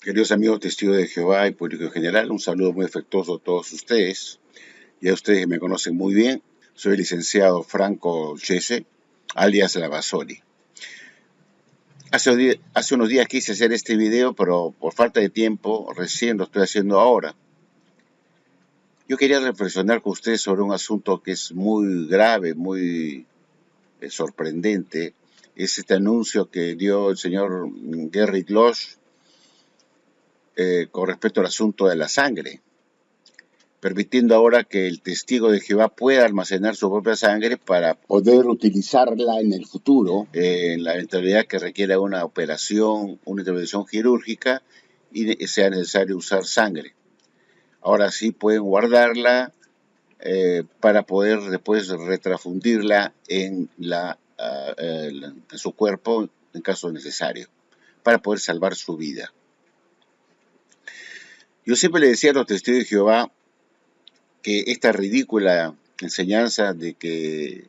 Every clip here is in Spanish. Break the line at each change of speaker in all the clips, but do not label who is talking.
Queridos amigos testigos de Jehová y público en general, un saludo muy afectuoso a todos ustedes. Ya ustedes me conocen muy bien. Soy el licenciado Franco Chese, alias Lavasoli. Hace unos días quise hacer este video, pero por falta de tiempo recién lo estoy haciendo ahora. Yo quería reflexionar con ustedes sobre un asunto que es muy grave, muy sorprendente. Es este anuncio que dio el señor Gerrit Losch con respecto al asunto de la sangre, permitiendo ahora que el testigo de Jehová pueda almacenar su propia sangre para poder utilizarla en el futuro, en la eventualidad que requiera una operación, una intervención quirúrgica y sea necesario usar sangre. Ahora sí pueden guardarla para poder después retransfundirla en su cuerpo en caso necesario, para poder salvar su vida. Yo siempre le decía a los testigos de Jehová que esta ridícula enseñanza de que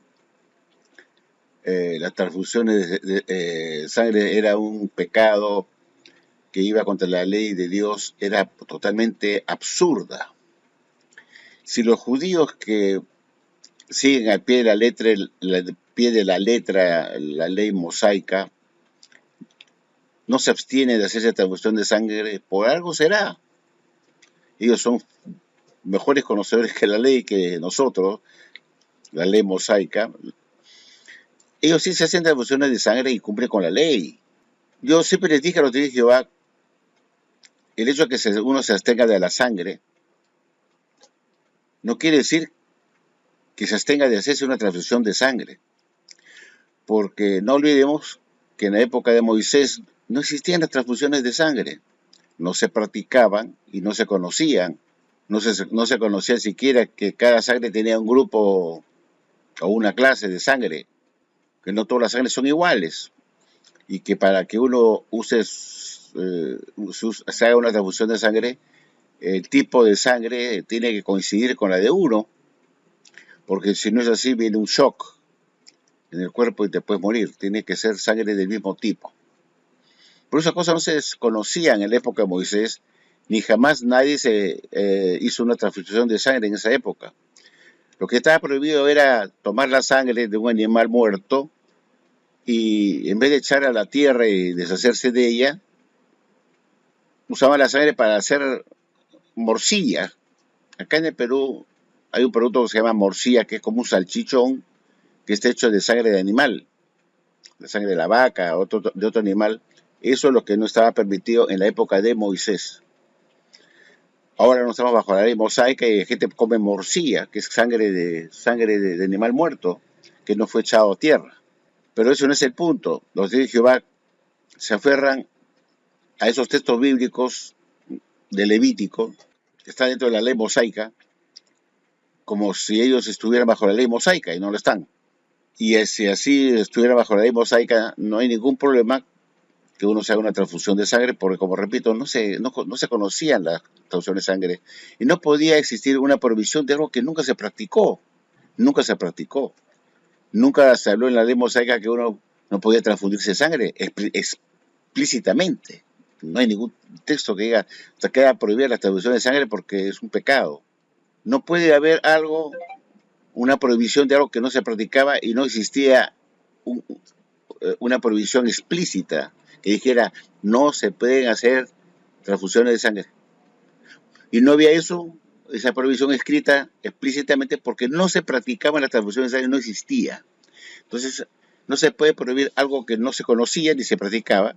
las transfusiones de sangre era un pecado que iba contra la ley de Dios era totalmente absurda. Si los judíos que siguen al pie de la letra, la ley mosaica, no se abstienen de hacerse transfusión de sangre, por algo será. Ellos son mejores conocedores que la ley que nosotros, la ley mosaica. Ellos sí se hacen transfusiones de sangre y cumplen con la ley. Yo siempre les dije a los testigos de Jehová, el hecho de que uno se abstenga de la sangre no quiere decir que se abstenga de hacerse una transfusión de sangre. Porque no olvidemos que en la época de Moisés no existían las transfusiones de sangre. No se practicaban y no se conocían. No se conocía siquiera que cada sangre tenía un grupo o una clase de sangre, que no todas las sangres son iguales, y que para que uno se haga una transfusión de sangre, el tipo de sangre tiene que coincidir con la de uno, porque si no es así viene un shock en el cuerpo y te puedes morir. Tiene que ser sangre del mismo tipo. Pero esas cosas no se desconocían en la época de Moisés, ni jamás nadie hizo una transfusión de sangre en esa época. Lo que estaba prohibido era tomar la sangre de un animal muerto y en vez de echar a la tierra y deshacerse de ella, usaban la sangre para hacer morcilla. Acá en el Perú hay un producto que se llama morcilla, que es como un salchichón que está hecho de sangre de animal, de sangre de la vaca, de otro animal. Eso es lo que no estaba permitido en la época de Moisés. Ahora no estamos bajo la ley mosaica y la gente come morcilla, que es sangre de animal muerto, que no fue echado a tierra. Pero eso no es el punto. Los de Jehová se aferran a esos textos bíblicos de Levítico, que están dentro de la ley mosaica, como si ellos estuvieran bajo la ley mosaica y no lo están. Y si así estuviera bajo la ley mosaica, no hay ningún problema que uno se haga una transfusión de sangre, porque como repito, no se conocían las transfusiones de sangre y no podía existir una prohibición de algo que nunca se practicó. Nunca se practicó. Nunca se habló en la ley mosaica que uno no podía transfundirse sangre explícitamente. No hay ningún texto que diga que queda prohibida la transfusión de sangre porque es un pecado. No puede haber una prohibición de algo que no se practicaba y no existía una prohibición explícita que dijera no se pueden hacer transfusiones de sangre. Y no había esa prohibición escrita explícitamente porque no se practicaba la transfusión de sangre, no existía. Entonces, no se puede prohibir algo que no se conocía ni se practicaba,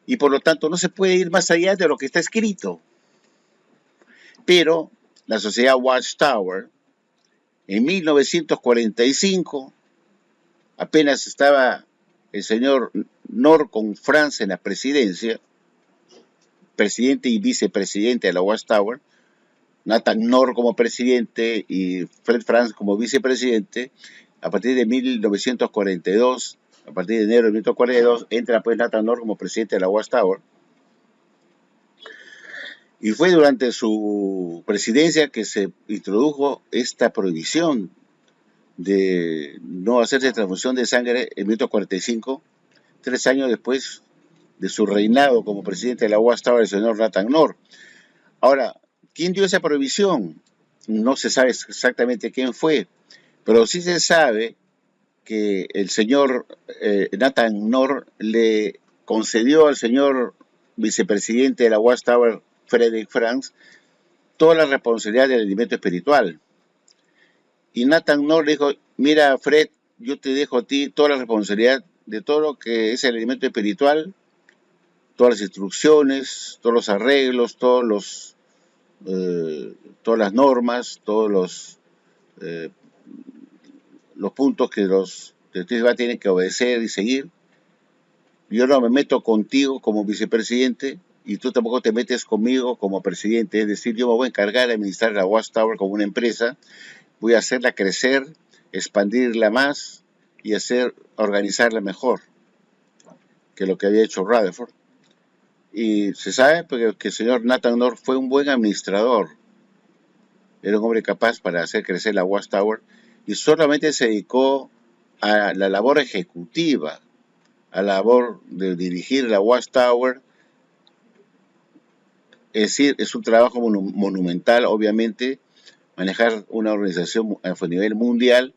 y por lo tanto no se puede ir más allá de lo que está escrito. Pero la sociedad Watchtower, en 1945, apenas estaba el señor Norton Franz en la presidencia, presidente y vicepresidente de la Watchtower, Nathan Knorr como presidente y Fred Franz como vicepresidente. A partir de 1942, a partir de enero de 1942, entra pues Nathan Knorr como presidente de la Watchtower. Y fue durante su presidencia que se introdujo esta prohibición de no hacerse transfusión de sangre en 1945, 3 años después de su reinado como presidente de la Watchtower, el señor Nathan Knorr. Ahora, ¿quién dio esa prohibición? No se sabe exactamente quién fue, pero sí se sabe que el señor Nathan Knorr le concedió al señor vicepresidente de la Watchtower, Frederick Franz, toda la responsabilidad del alimento espiritual. Y Nathan Knorr le dijo, mira Fred, yo te dejo a ti toda la responsabilidad de todo lo que es el alimento espiritual, todas las instrucciones, todos los arreglos, todas las normas, todos los puntos que ustedes van a tener que obedecer y seguir. Yo no me meto contigo como vicepresidente y tú tampoco te metes conmigo como presidente. Es decir, yo me voy a encargar de administrar la Watchtower como una empresa, voy a hacerla crecer, expandirla más y organizarla mejor que lo que había hecho Rutherford. Y se sabe que el señor Nathan Knorr fue un buen administrador. Era un hombre capaz para hacer crecer la Watchtower y solamente se dedicó a la labor ejecutiva, a la labor de dirigir la Watchtower. Es decir, es un trabajo monumental, obviamente, manejar una organización a nivel mundial,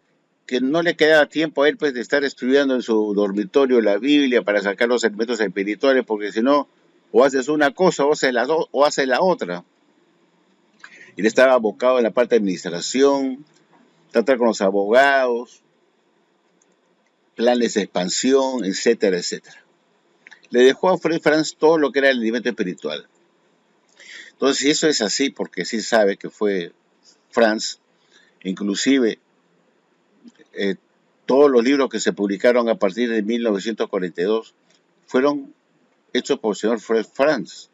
que no le quedaba tiempo a él pues de estar estudiando en su dormitorio la Biblia para sacar los elementos espirituales, porque si no, o haces una cosa o haces la otra. Él estaba abocado en la parte de administración, tratar con los abogados, planes de expansión, etcétera, etcétera. Le dejó a Fred Franz todo lo que era el alimento espiritual. Entonces, si eso es así, porque sí sabe que fue Franz, inclusive todos los libros que se publicaron a partir de 1942 fueron hechos por el señor Fred Franz.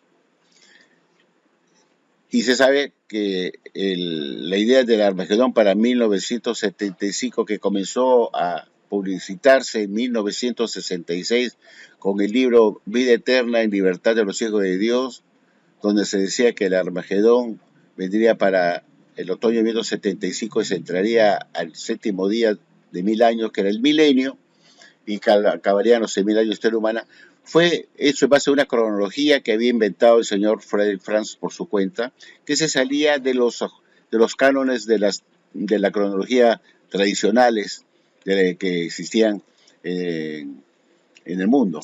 Y se sabe que la idea del Armagedón para 1975, que comenzó a publicitarse en 1966 con el libro Vida Eterna en Libertad de los Hijos de Dios, donde se decía que el Armagedón vendría para el otoño de 1975 y se entraría al séptimo día de 1000 años, que era el milenio, y acabarían los 6.000 años de historia humana, fue hecho en base a una cronología que había inventado el señor Frederick Franz por su cuenta, que se salía de los cánones de la cronología tradicionales que existían en el mundo.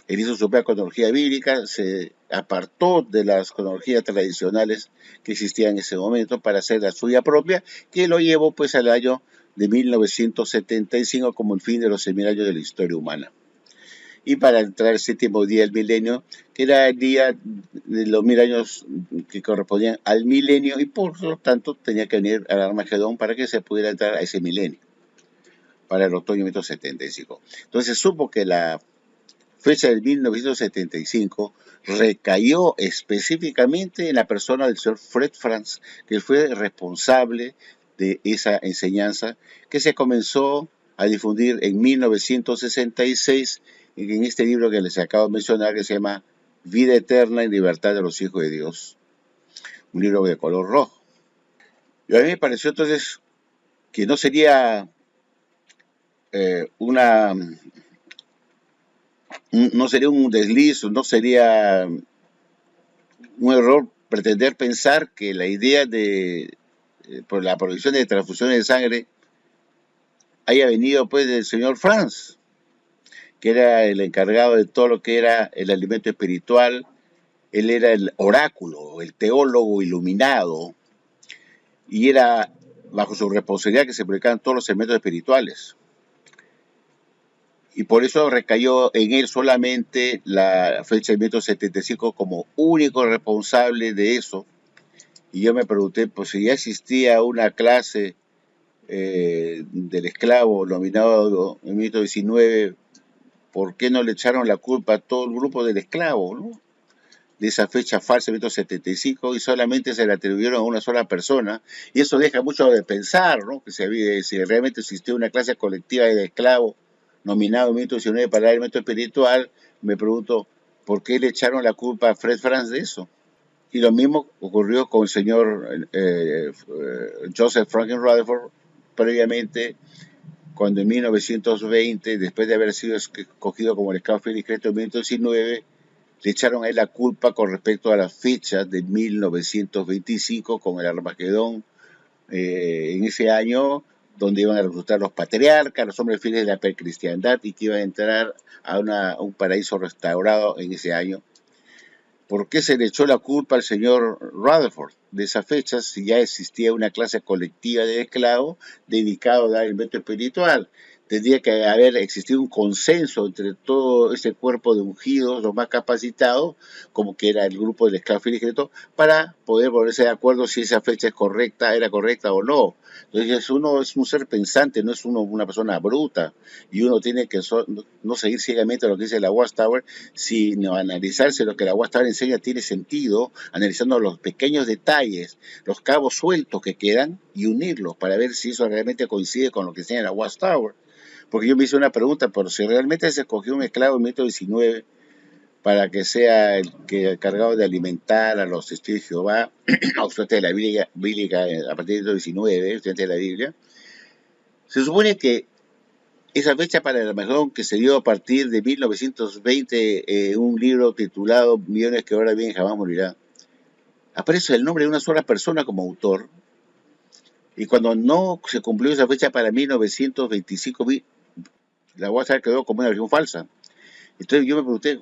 Él hizo su propia cronología bíblica, se apartó de las cronologías tradicionales que existían en ese momento para hacer la suya propia, que lo llevó pues al año de 1975 como el fin de los 6.000 años de la historia humana. Y para entrar el séptimo día del milenio, que era el día de los 1000 años que correspondían al milenio, y por lo tanto tenía que venir al Armagedón para que se pudiera entrar a ese milenio, para el otoño de 1975. Entonces supo que la fecha de 1975 recayó específicamente en la persona del señor Fred Franz, que fue responsable de esa enseñanza que se comenzó a difundir en 1966 en este libro que les acabo de mencionar, que se llama Vida Eterna en Libertad de los Hijos de Dios, un libro de color rojo. Y a mí me pareció entonces que no sería no sería un desliz, no sería un error pretender pensar que la idea por la prohibición de transfusiones de sangre haya venido pues del señor Franz, que era el encargado de todo lo que era el alimento espiritual. Él era el oráculo, el teólogo iluminado, y era bajo su responsabilidad que se publicaban todos los elementos espirituales. Y por eso recayó en él solamente la fecha de 1975 como único responsable de eso. Y yo me pregunté, pues si ya existía una clase del esclavo nominado en 1919, ¿por qué no le echaron la culpa a todo el grupo del esclavo, ¿no? De esa fecha falsa de 1975 y solamente se le atribuyeron a una sola persona? Y eso deja mucho de pensar, ¿no? Que si realmente existió una clase colectiva de esclavos nominado en 1919 para el elemento espiritual, me pregunto, ¿por qué le echaron la culpa a Fred Franz de eso? Y lo mismo ocurrió con el señor Joseph Franklin Rutherford previamente, cuando en 1920, después de haber sido escogido como el esclavo fiel y discreto en 1919, le echaron a él la culpa con respecto a las fechas de 1925 con el Armagedón, en ese año donde iban a resultar los patriarcas, los hombres fieles de la precristiandad, y que iban a entrar a un paraíso restaurado en ese año. ¿Por qué se le echó la culpa al señor Rutherford de esas fechas si ya existía una clase colectiva de esclavos dedicado a dar el método espiritual? Tendría que haber existido un consenso entre todo ese cuerpo de ungidos, los más capacitados, como que era el grupo del esclavo fiel y discreto, para poder ponerse de acuerdo si esa fecha es correcta, era correcta o no. Entonces uno es un ser pensante, no es uno una persona bruta, y uno tiene que no seguir ciegamente lo que dice la Watchtower, sino analizar si lo que la Watchtower enseña tiene sentido, analizando los pequeños detalles, los cabos sueltos que quedan, y unirlos para ver si eso realmente coincide con lo que enseña la Watchtower. Porque yo me hice una pregunta, pero si realmente se escogió un esclavo en 1919 para que sea el que cargado de alimentar a los testigos de Jehová, a estudiantes de la Biblia, a partir del 19, estudiantes de la Biblia, se supone que esa fecha para el Armagedón que se dio a partir de 1920, un libro titulado Millones que ahora bien jamás morirán, aparece el nombre de una sola persona como autor, y cuando no se cumplió esa fecha para 1925, la WhatsApp quedó como una versión falsa. Entonces yo me pregunté,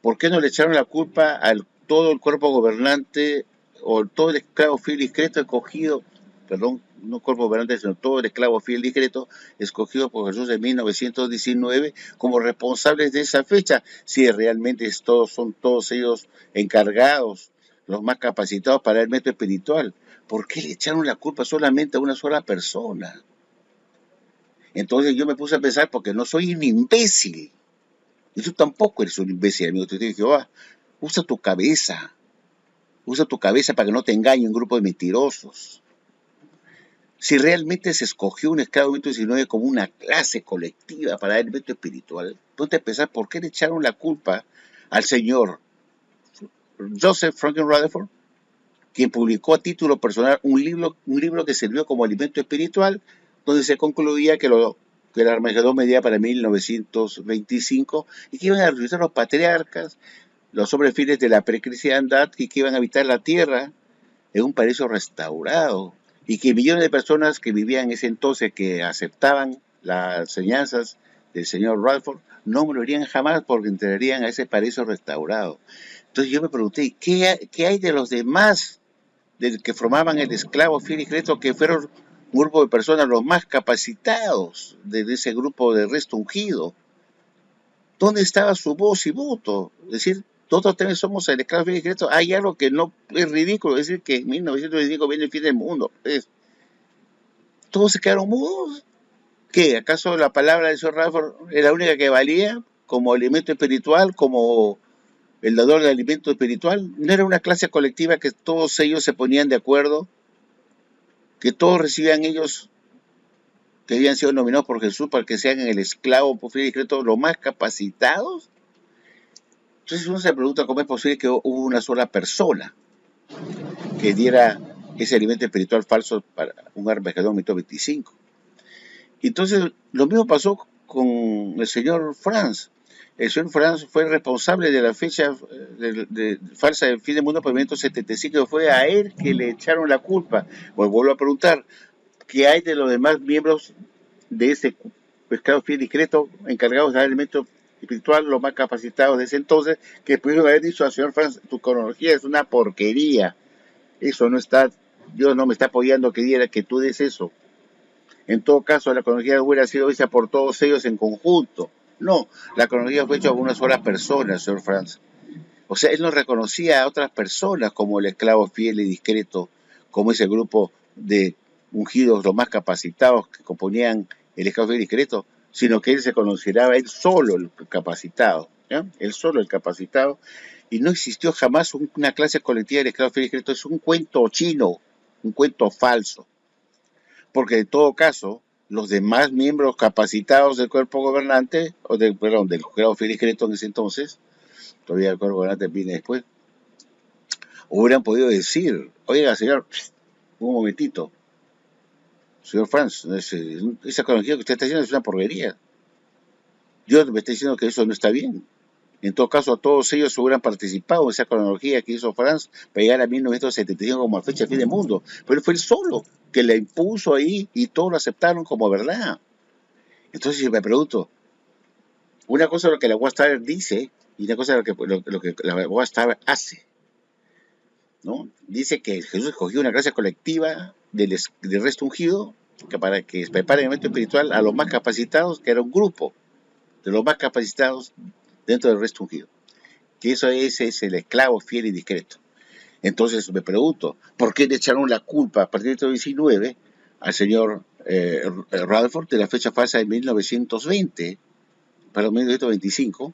¿por qué no le echaron la culpa a todo el cuerpo gobernante o todo el esclavo fiel y discreto escogido, perdón, no cuerpo gobernante, sino todo el esclavo fiel y discreto escogido por Jesús en 1919 como responsables de esa fecha, si realmente son todos ellos encargados, los más capacitados para el método espiritual? ¿Por qué le echaron la culpa solamente a una sola persona? Entonces yo me puse a pensar, porque no soy un imbécil. Y tú tampoco eres un imbécil, amigo. Te digo, Jehová, usa tu cabeza. Usa tu cabeza para que no te engañe un grupo de mentirosos. Si realmente se escogió un esclavo en 1919 como una clase colectiva para el método espiritual, ponte a pensar por qué le echaron la culpa al señor Joseph Franklin Rutherford, quien publicó a título personal un libro que sirvió como alimento espiritual, donde se concluía que el Armagedón medía para 1925 y que iban a resucitar los patriarcas, los hombres fieles de la precristiandad, y que iban a habitar la tierra en un paraíso restaurado, y que millones de personas que vivían en ese entonces, que aceptaban las enseñanzas del señor Rutherford, no morirían jamás porque entrarían a ese paraíso restaurado. Entonces yo me pregunté, ¿qué hay de los demás del que formaban el esclavo fiel y discreto, que fueron un grupo de personas los más capacitados de ese grupo de resto ungido? ¿Dónde estaba su voz y voto? Es decir, todos también somos el esclavo fiel y discreto. Hay algo que no es ridículo, es decir, que en 1925 viene el fin del mundo. Todos se quedaron mudos. ¿Qué? ¿Acaso la palabra del señor Radford era la única que valía como alimento espiritual, como el dador de alimento espiritual? ¿No era una clase colectiva que todos ellos se ponían de acuerdo, que todos recibían ellos, que habían sido nominados por Jesús para que sean el esclavo fiel y discreto, los más capacitados? Entonces uno se pregunta cómo es posible que hubo una sola persona que diera ese alimento espiritual falso para un Armagedón 25. Entonces lo mismo pasó con el señor Franz. El señor Franz fue responsable de la fecha falsa del fin del mundo por 1975. Fue a él que le echaron la culpa. Pues vuelvo a preguntar, ¿qué hay de los demás miembros de ese pescado fiel discreto encargados de dar alimento espiritual, los más capacitados de ese entonces, que pudieron haber dicho al señor Franz, tu cronología es una porquería? Eso no está, Dios no me está apoyando que diera que tú des eso. En todo caso, la cronología hubiera sido hecha por todos ellos en conjunto. No, la cronología fue hecha por una sola persona, señor Franz. O sea, él no reconocía a otras personas como el esclavo fiel y discreto, como ese grupo de ungidos, los más capacitados que componían el esclavo fiel y discreto, sino que él se consideraba él solo el capacitado, ¿ya? Él solo el capacitado, y no existió jamás una clase colectiva del esclavo fiel y discreto. Es un cuento chino, un cuento falso, porque en todo caso, los demás miembros capacitados del cuerpo gobernante, del esclavo fiel y discreto en ese entonces, todavía el cuerpo gobernante viene después, hubieran podido decir, oiga señor, un momentito, Señor Franz, esa cronología que usted está haciendo es una porquería. Yo me estoy diciendo que eso no está bien. En todo caso, todos ellos hubieran participado en esa cronología que hizo Franz para llegar a 1975 como la fecha de fin del mundo. Pero fue él solo que la impuso ahí y todos lo aceptaron como verdad. Entonces yo me pregunto, una cosa es lo que la Watchtower dice y una cosa es lo que la Watchtower hace, ¿no? Dice que Jesús escogió una gracia colectiva del resto ungido que para que prepare el momento espiritual a los más capacitados, que era un grupo de los más capacitados dentro del resto ungido. Que eso es el esclavo fiel y discreto. Entonces me pregunto, ¿por qué le echaron la culpa a partir del 19 al señor Rutherford de la fecha falsa de 1920 para 1925?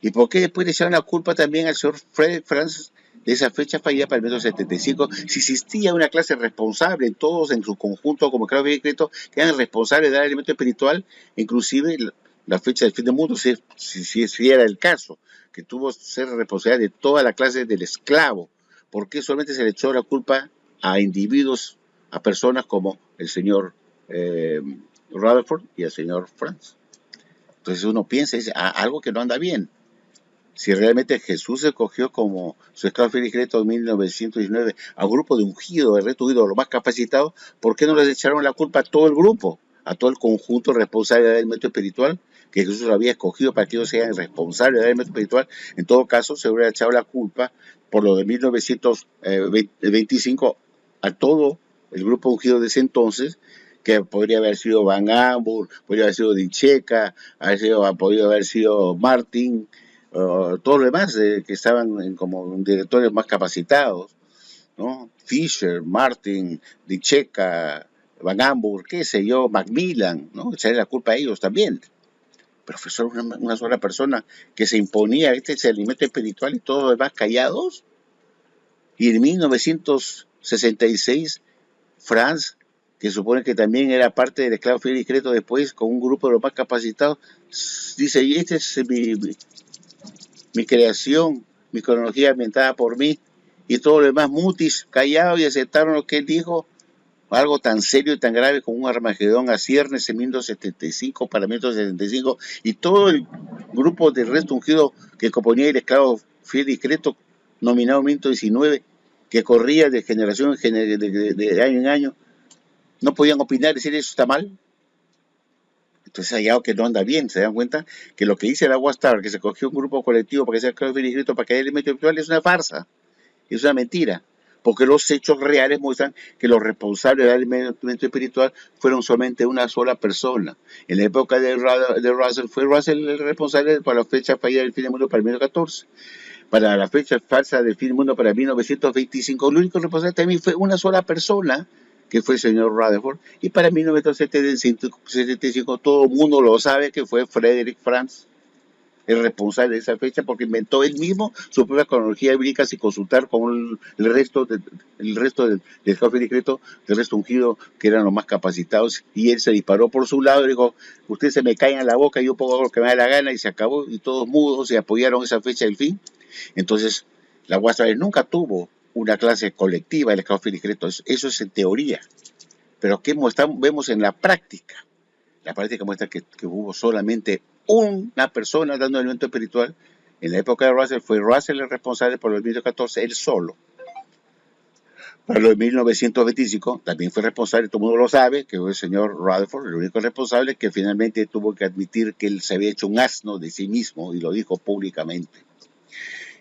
¿Y por qué después le echaron la culpa también al señor Frederick Franz de esa fecha fallida para el 1975? Si existía una clase responsable, todos en su conjunto, como creo que había escrito, que eran responsables de dar elemento espiritual, inclusive la fecha del fin del mundo, si era el caso, que tuvo que ser responsable de toda la clase del esclavo. ¿Por qué solamente se le echó la culpa a individuos, a personas como el señor Rutherford y el señor Franz? Entonces uno piensa, es algo que no anda bien. Si realmente Jesús escogió como su esclavo fiel y discreto en 1919 a un grupo de ungidos, de reto ungido, los más capacitados, ¿por qué no les echaron la culpa a todo el grupo, a todo el conjunto responsable del elemento espiritual que Jesús había escogido para que ellos sean responsables del elemento espiritual? En todo caso, se hubiera echado la culpa por lo de 1925 a todo el grupo ungido de ese entonces, que podría haber sido Van Amburg, podría haber sido Dicheca, podría haber sido Martin, todos los demás que estaban como directores más capacitados, ¿no? Fisher, Martin, Dicheca, Van Amburg, qué sé yo, Macmillan, ¿no? Echarle la culpa a ellos también. Pero fue solo una sola persona que se imponía este alimento espiritual y todos los demás callados. Y en 1966, Franz, que supone que también era parte del esclavo fiel y discreto después, con un grupo de los más capacitados, dice, y este es mi creación, mi cronología inventada por mí, y todo lo demás mutis, callados y aceptaron lo que él dijo, algo tan serio y tan grave como un Armagedón a ciernes en 1975 para 1975, y todo el grupo del resto ungido que componía el esclavo fiel y discreto, nominado en 1919, que corría de generación de año en año, no podían opinar, decir eso está mal. Entonces hay algo que no anda bien, se dan cuenta que lo que dice la Watchtower, que se cogió un grupo colectivo para que sea esclavo fiel y discreto para que haya elemento espiritual, es una farsa, es una mentira, porque los hechos reales muestran que los responsables del alimento espiritual fueron solamente una sola persona. En la época de Russell, fue Russell el responsable para la fecha fallida del fin del mundo para el 1914. Para la fecha falsa del fin del mundo para 1925, el único responsable también fue una sola persona, que fue el señor Rutherford, y para 1975 todo el mundo lo sabe que fue Frederick Franz el responsable de esa fecha porque inventó él mismo su propia cronología bíblica sin consultar con el resto del jefe discreto, del resto ungido, que eran los más capacitados, y él se disparó por su lado y dijo, ustedes se me caen en la boca, yo pongo lo que me da la gana, y se acabó, y todos mudos se apoyaron esa fecha del fin. Entonces, la Watchtower nunca tuvo una clase colectiva del esclavo discreto, eso es en teoría, pero ¿qué vemos en la práctica? La práctica muestra que hubo solamente una persona dando alimento espiritual. En la época de Russell fue Russell el responsable por los 1914, él solo. Para los de 1925 también fue responsable, todo el mundo lo sabe, que fue el señor Rutherford, el único responsable que finalmente tuvo que admitir que él se había hecho un asno de sí mismo y lo dijo públicamente.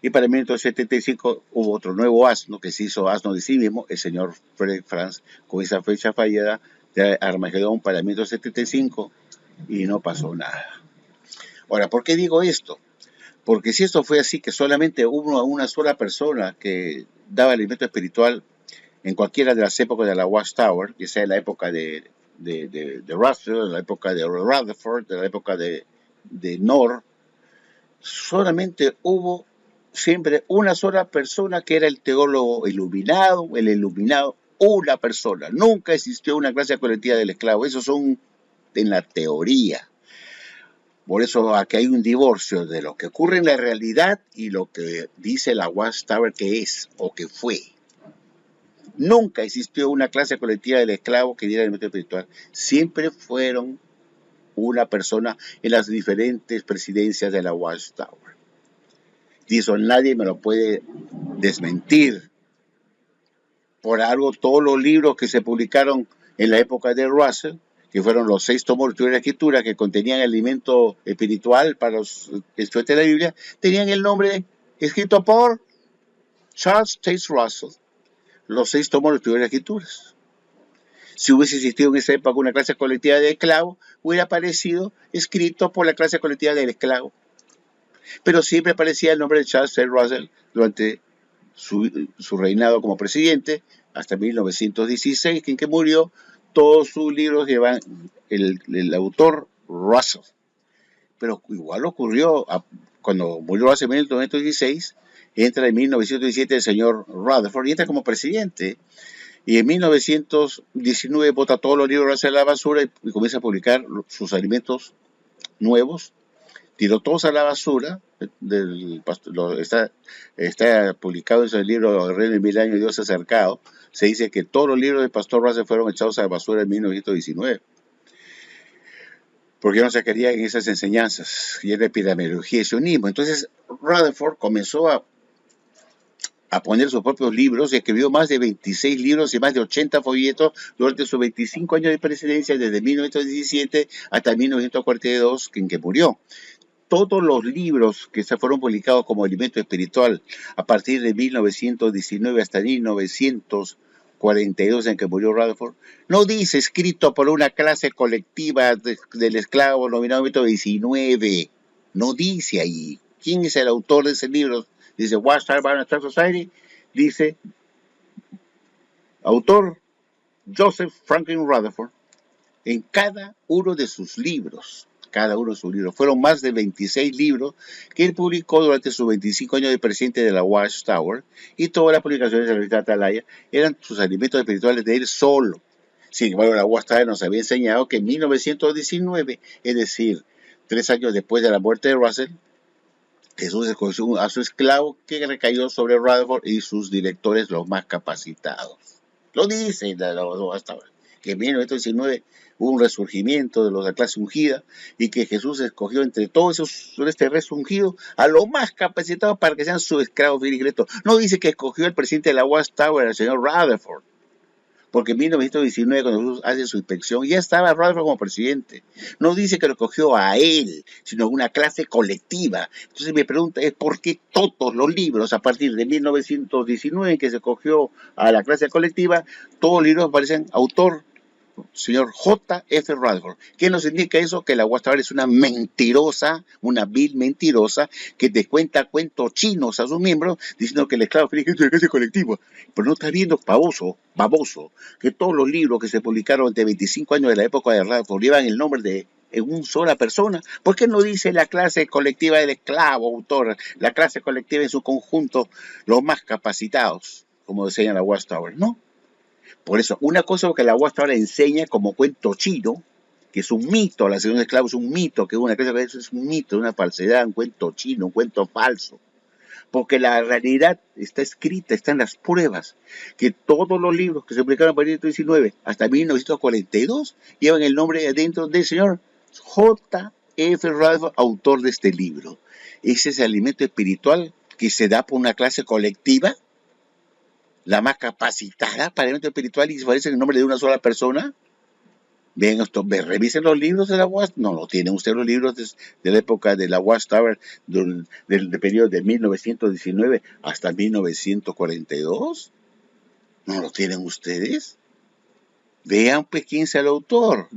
Y para 1975 hubo otro nuevo asno que se hizo asno de sí mismo, el señor Frederick Franz, con esa fecha fallida de Armagedón para 1975 y no pasó nada. Ahora, ¿por qué digo esto? Porque si esto fue así, que solamente hubo una sola persona que daba alimento espiritual en cualquiera de las épocas de la Watchtower, ya sea en la época de Russell, en la época de Rutherford, en la época de Knorr, solamente hubo siempre una sola persona que era el teólogo iluminado, una persona. Nunca existió una clase colectiva del esclavo. Eso son en la teoría. Por eso aquí hay un divorcio de lo que ocurre en la realidad y lo que dice la Watchtower que es o que fue. Nunca existió una clase colectiva del esclavo que diera elemento espiritual. Siempre fueron una persona en las diferentes presidencias de la Watchtower. Y eso nadie me lo puede desmentir. Por algo, todos los libros que se publicaron en la época de Russell, que fueron los 6 tomos de teoría de la escritura, que contenían el alimento espiritual para los estudiantes de la Biblia, tenían el nombre escrito por Charles Taze Russell, los 6 tomos de teoría de las escrituras. Si hubiese existido en esa época una clase colectiva de esclavos, hubiera aparecido escrito por la clase colectiva del esclavo. Pero siempre aparecía el nombre de Charles Taze Russell durante su reinado como presidente, hasta 1916, en que murió. Todos sus libros llevan el autor Russell. Pero igual ocurrió cuando murió hace 1916, entra en 1917 el señor Rutherford y entra como presidente. Y en 1919 bota todos los libros hacia la basura y comienza a publicar sus alimentos nuevos. Tiró todos a la basura. Está publicado en el libro El Reino de Mil Años, Dios acercado. Se dice que todos los libros del pastor Russell fueron echados a la basura en 1919. Porque no se querían en esas enseñanzas, y era epidemiología y sionismo. Entonces Rutherford comenzó a poner sus propios libros y escribió más de 26 libros y más de 80 folletos durante sus 25 años de presidencia, desde 1917 hasta 1942, en que murió. Todos los libros que se fueron publicados como alimento espiritual a partir de 1919 hasta 1942, en que murió Rutherford, no dice escrito por una clase colectiva del esclavo nominado 19. No dice ahí. ¿Quién es el autor de ese libro? Dice Watchtower Bar and Tract Society. Dice autor Joseph Franklin Rutherford en cada uno de sus libros. Fueron más de 26 libros que él publicó durante sus 25 años de presidente de la Watchtower, y todas las publicaciones de la revista Atalaya eran sus alimentos espirituales de él solo. Sin embargo, la Watchtower nos había enseñado que en 1919, es decir, 3 años después de la muerte de Russell, Jesús escogió a su esclavo que recayó sobre Rutherford y sus directores los más capacitados. Lo dice la Watchtower, que en 1919 hubo un resurgimiento de los de la clase ungida y que Jesús escogió entre todos este resto ungido a los más capacitados para que sean sus esclavos directos. No dice que escogió el presidente de la Watchtower, el señor Rutherford, porque en 1919, cuando Jesús hace su inspección, ya estaba Rutherford como presidente. No dice que lo escogió a él, sino a una clase colectiva. Entonces mi pregunta es, ¿por qué todos los libros, a partir de 1919, en que se escogió a la clase colectiva, todos los libros aparecen autor señor J.F. Rutherford? ¿Qué nos indica eso? Que la Watchtower es una mentirosa, una vil mentirosa, que te cuenta cuentos chinos a sus miembros, diciendo que el esclavo feliz es de clase colectiva. Pero no estás viendo, baboso, que todos los libros que se publicaron entre 25 años de la época de Rutherford llevan el nombre de una sola persona. ¿Por qué no dice la clase colectiva del esclavo, autor, la clase colectiva en su conjunto, los más capacitados, como decía la Watchtower? No. Por eso, una cosa que la Watchtower enseña como cuento chino, que es un mito, la selección de esclavos es un mito, que una cosa que es un mito, una falsedad, un cuento chino, un cuento falso. Porque la realidad está escrita, están las pruebas, que todos los libros que se publicaron a partir de 19 hasta 1942 llevan el nombre adentro del señor J.F. Rutherford, autor de este libro. Ese es el alimento espiritual que se da por una clase colectiva, la más capacitada para el alimento espiritual, y se parece el nombre de una sola persona. Ven esto, revisen los libros de la Watchtower. No tienen ustedes los libros de la época de la Watchtower, del periodo de 1919 hasta 1942. ¿No los tienen ustedes? Vean pues quién es el autor.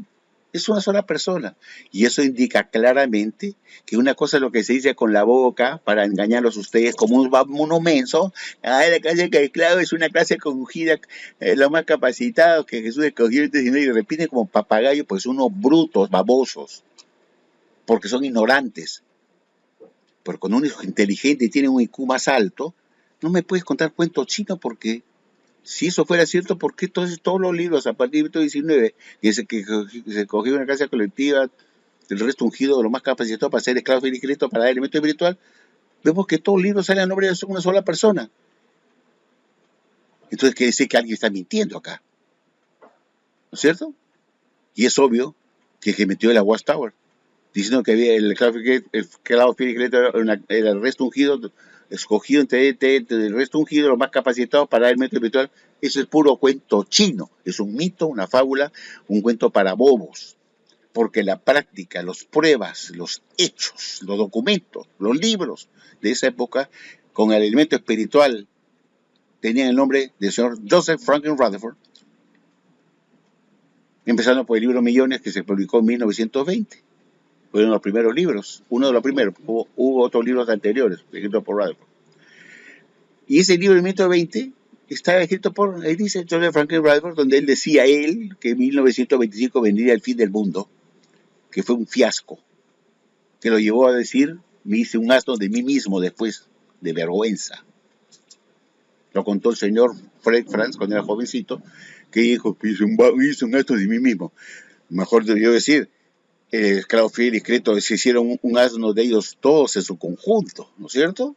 Es una sola persona. Y eso indica claramente que una cosa es lo que se dice con la boca para engañarlos a ustedes como un menso. La clase que esclavo es una clase congida, los más capacitados que Jesús escogió, y repiten como papagayos, pues unos brutos, babosos, porque son ignorantes. Pero cuando uno es inteligente y tiene un IQ más alto, no me puedes contar cuentos chinos, porque si eso fuera cierto, ¿por qué entonces todos los libros a partir de 19 que se cogió una clase colectiva, el resto ungido de lo más capacitado para ser esclavos de Cristo, para dar elemento espiritual? Vemos que todos los libros salen a nombre de una sola persona. Entonces quiere decir que alguien está mintiendo acá, ¿no es cierto? Y es obvio que el que metió la Watchtower, diciendo que había el clavo fiel y secreto era el resto ungido, escogido entre el resto ungido, los más capacitados para el método espiritual. Eso es puro cuento chino, es un mito, una fábula, un cuento para bobos. Porque la práctica, las pruebas, los hechos, los documentos, los libros de esa época, con el elemento espiritual, tenían el nombre del señor Joseph Franklin Rutherford, empezando por el libro Millones, que se publicó en 1920. Fueron los primeros libros, uno de los primeros. Hubo otros libros anteriores, escritos por Rutherford. Y ese libro de 1920 está escrito por, ahí dice Joseph Franklin Rutherford, donde él decía que en 1925 vendría el fin del mundo, que fue un fiasco, que lo llevó a decir, me hice un asno de mí mismo después, de vergüenza. Lo contó el señor Fred Franz cuando era jovencito, que dijo, hice un asno de mí mismo. Mejor debió decir, esclavo fiel y discreto, se hicieron un asno de ellos todos en su conjunto, ¿no es cierto?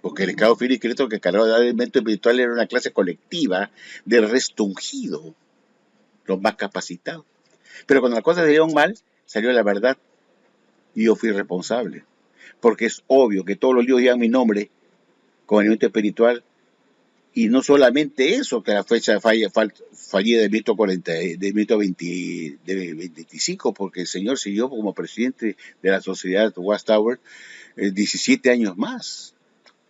Porque el esclavo fiel y discreto que cargaba de elemento espiritual era una clase colectiva del resto ungido, los más capacitados. Pero cuando las cosas se dieron mal, salió la verdad y yo fui responsable. Porque es obvio que todos los libros llevan mi nombre con elemento espiritual. Y no solamente eso, que la fecha fallida de 1925, porque el señor siguió como presidente de la sociedad Watchtower 17 años más,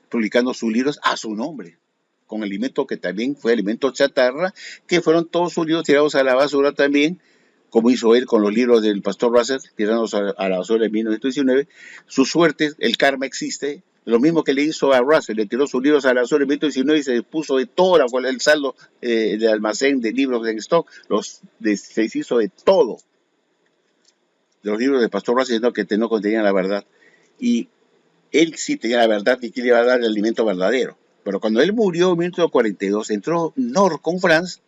publicando sus libros a su nombre, con alimento que también fue alimento chatarra, que fueron todos sus libros tirados a la basura también, como hizo él con los libros del pastor Russell, tirados a la basura en 1919. Su suerte, el karma existe. Lo mismo que le hizo a Russell, le tiró sus libros a la basura en 1919 y se puso de todo el saldo del almacén de libros en stock, se hizo de todo. De los libros del pastor Russell que no contenían la verdad. Y él sí tenía la verdad y que le iba a dar el alimento verdadero. Pero cuando él murió en 1942, entró North con Franz,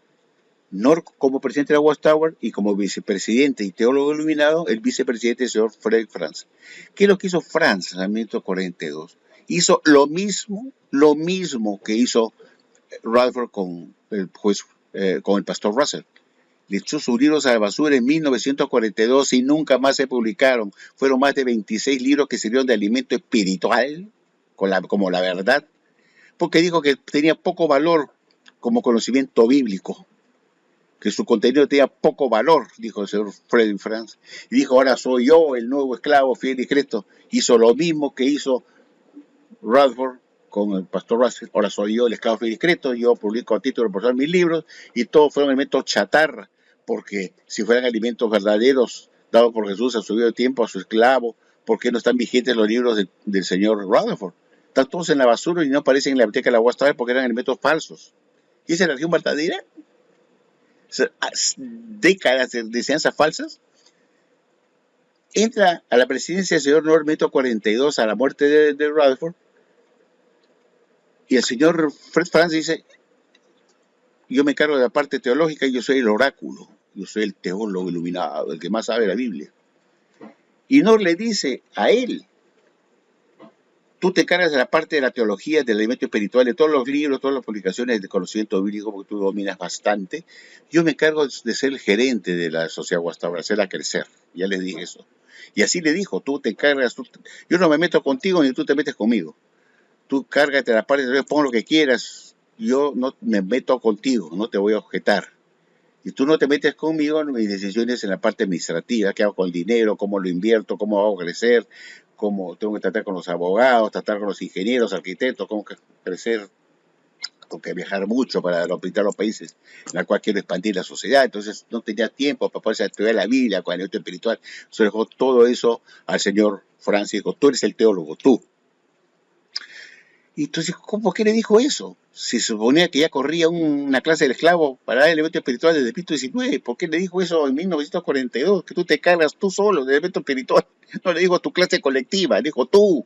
North como presidente de la Watchtower y como vicepresidente y teólogo iluminado, el vicepresidente el señor Fred Franz. ¿Qué es lo que hizo Franz en 1942? Hizo lo mismo que hizo Rutherford con el pastor Russell. Le echó sus libros a la basura en 1942 y nunca más se publicaron. Fueron más de 26 libros que sirvieron de alimento espiritual, como la verdad, porque dijo que tenía poco valor como conocimiento bíblico, que su contenido tenía poco valor, dijo el señor Fred Franz. Y dijo, ahora soy yo el nuevo esclavo fiel y discreto. Hizo lo mismo que hizo Rutherford con el pastor Russell. Ahora soy yo el esclavo fiel y discreto, yo publico a título personal mis libros y todos fueron alimentos chatarra, porque si fueran alimentos verdaderos dados por Jesús a su debido tiempo a su esclavo, ¿por qué no están vigentes los libros del señor Rutherford? Están todos en la basura y no aparecen en la biblioteca de la Watchtower porque eran alimentos falsos. ¿Y esa es la religión verdadera? Décadas de enseñanzas falsas. Entra a la presidencia del señor North 1942 a la muerte de Rutherford y el señor Fred Franz dice, yo me encargo de la parte teológica y yo soy el oráculo, yo soy el teólogo iluminado, el que más sabe la Biblia. Y North le dice a él, tú te encargas de la parte de la teología, del elemento espiritual, de todos los libros, todas las publicaciones de conocimiento bíblico, porque tú dominas bastante. Yo me encargo de ser el gerente de la sociedad Watchtower, hacerla crecer. Ya le dije eso. Y así le dijo, tú te encargas, yo no me meto contigo ni tú te metes conmigo. Tú cárgate la parte, pon lo que quieras, yo no me meto contigo, no te voy a objetar. Y tú no te metes conmigo en mis decisiones en la parte administrativa, qué hago con el dinero, cómo lo invierto, cómo hago crecer, cómo tengo que tratar con los abogados, tratar con los ingenieros, arquitectos, cómo crecer, tengo que viajar mucho para visitar los países en los cuales quiero expandir la sociedad. Entonces no tenía tiempo para poder estudiar la Biblia con el elemento espiritual. Se dejó todo eso al señor Francisco. Tú eres el teólogo, tú. Y entonces, ¿por qué le dijo eso? Se suponía que ya corría una clase del esclavo para dar el elemento espiritual desde el Pito 19. ¿Por qué le dijo eso en 1942? Que tú te cargas tú solo del elemento espiritual. No le dijo a tu clase colectiva, le dijo tú.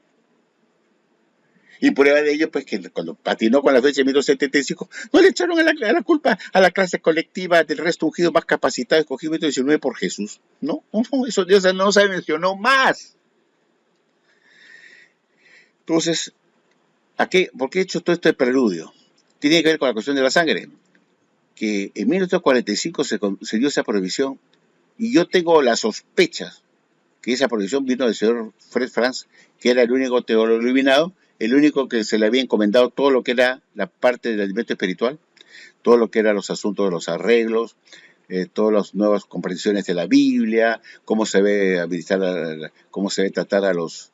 Y prueba de ello, pues, que cuando patinó con la fecha de 1975, no le echaron a la culpa a la clase colectiva del resto ungido más capacitado, escogido en 1919 por Jesús. No, eso Dios no se mencionó más. Entonces, ¿por qué he hecho todo este preludio? tiene que ver con la cuestión de la sangre, que en 1945 se dio esa prohibición, y yo tengo las sospechas que esa prohibición vino del señor Fred Franz, que era el único teólogo iluminado, el único que se le había encomendado todo lo que era la parte del alimento espiritual, todo lo que eran los asuntos de los arreglos, todas las nuevas comprensiones de la Biblia, cómo se ve administrar, cómo se ve tratar a los,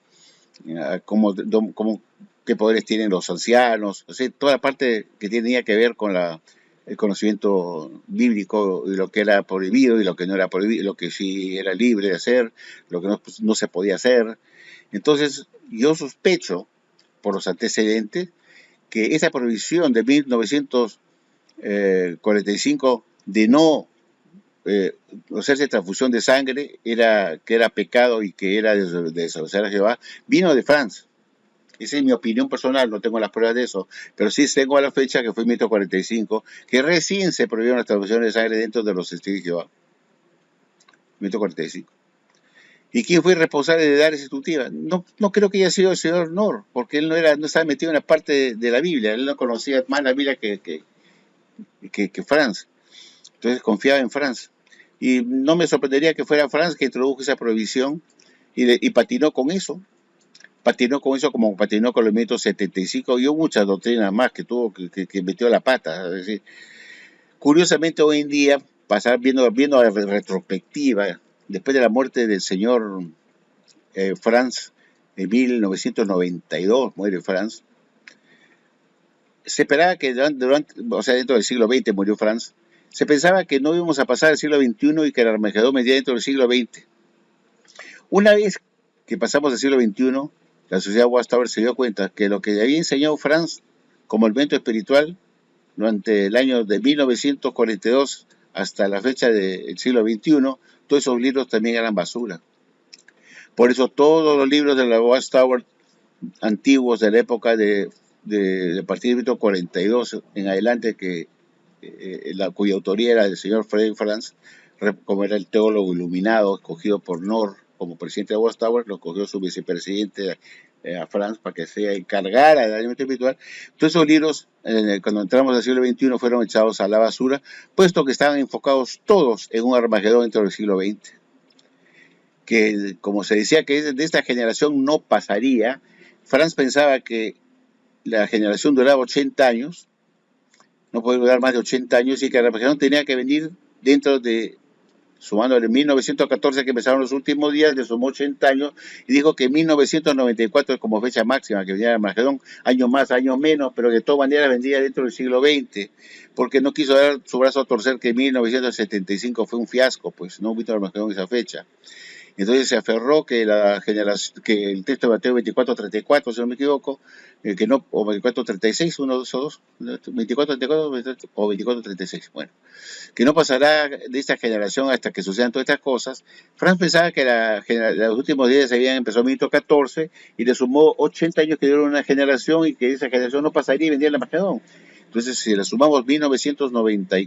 qué poderes tienen los ancianos, o sea, toda la parte que tenía que ver con el conocimiento bíblico y lo que era prohibido y lo que no era prohibido, lo que sí era libre de hacer, lo que no se podía hacer. Entonces, yo sospecho, por los antecedentes, que esa prohibición de 1945 de no hacerse transfusión de sangre, que era pecado y que era de desobedecer a Jehová, vino de Francia. Esa es mi opinión personal, no tengo las pruebas de eso, pero sí tengo a la fecha que fue 1945, que recién se prohibieron las transfusiones de sangre dentro de los testigos de Jehová. 1945. ¿Y quién fue responsable de dar esa instructiva? No creo que haya sido el señor Nor, porque él no estaba metido en la parte de la Biblia, él no conocía más la Biblia que Franz. Entonces confiaba en Franz. Y no me sorprendería que fuera Franz que introdujo esa prohibición y patinó con eso. Patinó con eso como patinó con el 1975 y hubo muchas doctrinas más que tuvo que metió la pata. Es decir, curiosamente hoy en día, viendo la retrospectiva, después de la muerte del señor Franz en 1992, muere Franz, se esperaba que dentro del siglo XX murió Franz, se pensaba que no íbamos a pasar al siglo XXI y que el Armagedón vendría dentro del siglo XX. Una vez que pasamos al siglo XXI, la sociedad Watchtower se dio cuenta que lo que había enseñado Franz como elemento espiritual durante el año de 1942 hasta la fecha del siglo XXI, todos esos libros también eran basura. Por eso todos los libros de la Watchtower antiguos de la época de partir de 1942 en adelante, cuya autoría era del señor Frederick Franz, como era el teólogo iluminado escogido por Nor como presidente de Watchtower, lo escogió su vicepresidente a Franz para que se encargara del alimento espiritual. Todos esos libros, cuando entramos al siglo XXI, fueron echados a la basura, puesto que estaban enfocados todos en un Armagedón dentro del siglo XX. Que, como se decía que de esta generación no pasaría, Franz pensaba que la generación duraba 80 años, no podía durar más de 80 años, y que el Armagedón tenía que venir dentro de, sumándole 1914, que empezaron los últimos días, le sumó 80 años, y dijo que 1994 es como fecha máxima que venía el Armagedón, años más, años menos, pero de todas maneras vendría dentro del siglo XX, porque no quiso dar su brazo a torcer que 1975 fue un fiasco, pues no vino el Armagedón esa fecha. Entonces se aferró que que el texto de Mateo 24:34, si no me equivoco, que no, o 24:36, uno de esos dos, 24:34 o 24:36, bueno, que no pasará de esta generación hasta que sucedan todas estas cosas. Franz pensaba que los últimos días habían empezado en 1914 y le sumó 80 años que dieron una generación y que esa generación no pasaría y vendría el Armagedón. Entonces, si le sumamos 1990,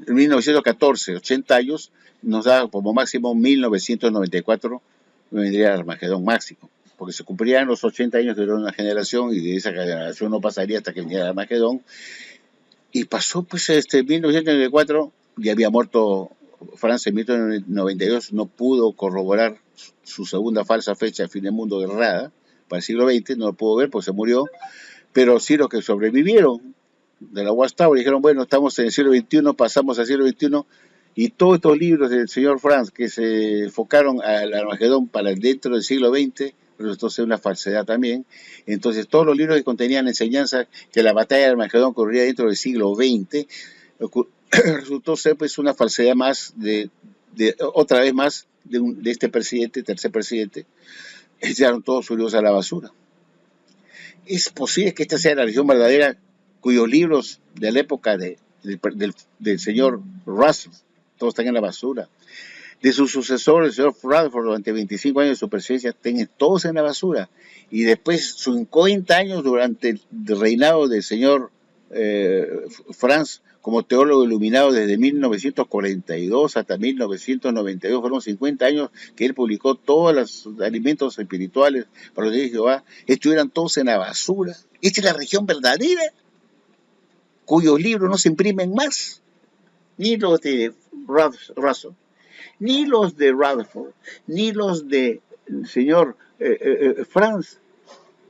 1914, 80 años, nos da como máximo 1994, vendría el Armagedón máximo, porque se cumplirían los 80 años de una generación y de esa generación no pasaría hasta que viniera el Armagedón. Y pasó pues 1994, ya había muerto Francia en 1992, no pudo corroborar su segunda falsa fecha, fin del mundo errada, para el siglo XX, no lo pudo ver porque se murió, pero sí los que sobrevivieron de la Watchtower dijeron, bueno, estamos en el siglo XXI, pasamos al siglo XXI, y todos estos libros del señor Franz que se enfocaron al Armagedón para dentro del siglo XX, resultó ser una falsedad también. Entonces todos los libros que contenían enseñanza que la batalla de Armagedón ocurría dentro del siglo XX, resultó ser pues una falsedad más otra vez más de este presidente, tercer presidente. Echaron todos sus libros a la basura. ¿Es posible que esta sea la religión verdadera cuyos libros de la época del señor Russell todos están en la basura? De su sucesor, el señor Rutherford, durante 25 años de su presidencia, están todos en la basura. Y después, 50 años durante el reinado del señor Franz, como teólogo iluminado desde 1942 hasta 1992. Fueron 50 años que él publicó todos los alimentos espirituales para los de Jehová. Estuvieran todos en la basura. Esta es la religión verdadera, cuyos libros no se imprimen más. Ni los de Russell, ni los de Rutherford, ni los de señor Franz,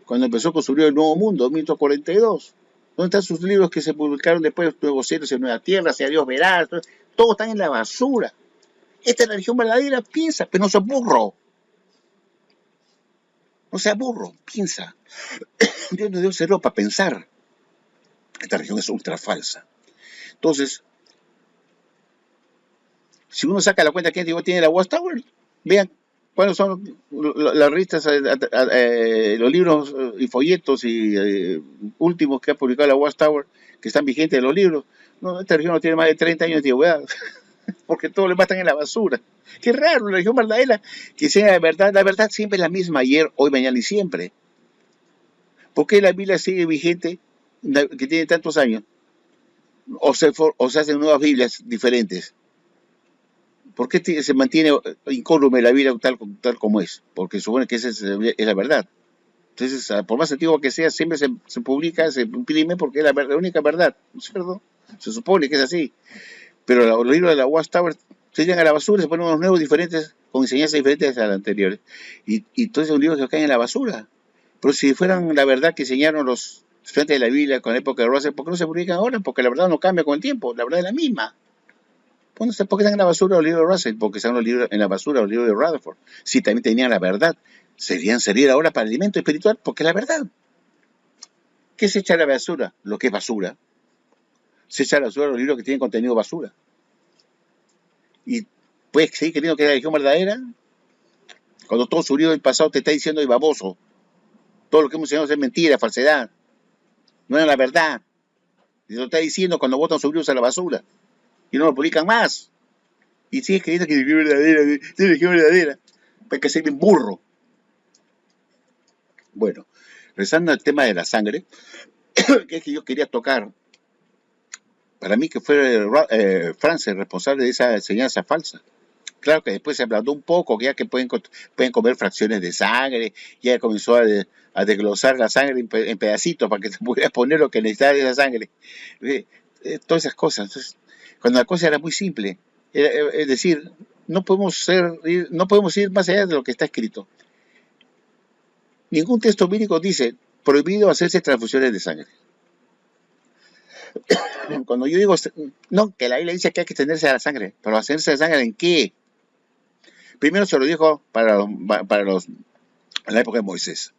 cuando empezó con su libro El Nuevo Mundo, 1942. ¿Dónde están sus libros que se publicaron después, Nuevos Cielos y Nueva Tierra, Sea Dios verá? Todos están en la basura. Esta es la religión verdadera, piensa, pero no seas burro. No seas burro, piensa. Dios nos dio el cerebro para pensar. Esta religión es ultra falsa. Entonces, si uno saca la cuenta que tiene la Watchtower, vean cuáles son las revistas, los libros y folletos y últimos que ha publicado la Watchtower, que están vigentes de los libros. No, esta religión no tiene más de 30 años de antigüedad, porque todos le matan en la basura. Qué raro, la religión verdadera, que sea la verdad siempre es la misma, ayer, hoy, mañana y siempre. ¿Por qué la Biblia sigue vigente, que tiene tantos años? O se hacen nuevas Biblias diferentes. ¿Por qué se mantiene incólume la Biblia tal como es? Porque supone que esa es la verdad. Entonces, por más antiguo que sea, siempre se publica, se imprime porque es la única verdad, ¿no es cierto? Se supone que es así. Pero los libros de la Watchtower se llegan a la basura, se ponen unos nuevos diferentes, con enseñanzas diferentes a las anteriores. Y entonces son libros que caen en la basura. Pero si fueran la verdad que enseñaron los estudiantes de la Biblia con la época de Russell, ¿por qué no se publican ahora? Porque la verdad no cambia con el tiempo, la verdad es la misma. ¿Por qué están en la basura los libros de Russell? Porque están en la basura los libros de Rutherford. Si también tenían la verdad, serían servir ahora para alimento espiritual, porque es la verdad. ¿Qué se echa a la basura? Lo que es basura. Se echa a la basura los libros que tienen contenido basura. ¿Y puedes seguir creyendo que es la religión verdadera? Cuando todo su libro del pasado te está diciendo el baboso. Todo lo que hemos enseñado es mentira, falsedad. No es la verdad. Y lo está diciendo cuando botan sus libros a la basura. Y no lo publican más. Y sigues creyendo que es religión verdadera. Pues que ser un burro. Bueno, regresando al tema de la sangre, que es que yo quería tocar, para mí que fue Franz el responsable de esa enseñanza falsa. Claro que después se habló un poco, ya que pueden comer fracciones de sangre, ya comenzó a desglosar la sangre en pedacitos para que se pudiera poner lo que necesitaba de esa sangre. Todas esas cosas. Entonces, cuando la cosa era muy simple, es decir, no podemos ir más allá de lo que está escrito. Ningún texto bíblico dice prohibido hacerse transfusiones de sangre. Cuando yo digo, no, que la Biblia dice que hay que tenerse a la sangre, pero hacerse de sangre ¿en qué? Primero se lo dijo en la época de Moisés.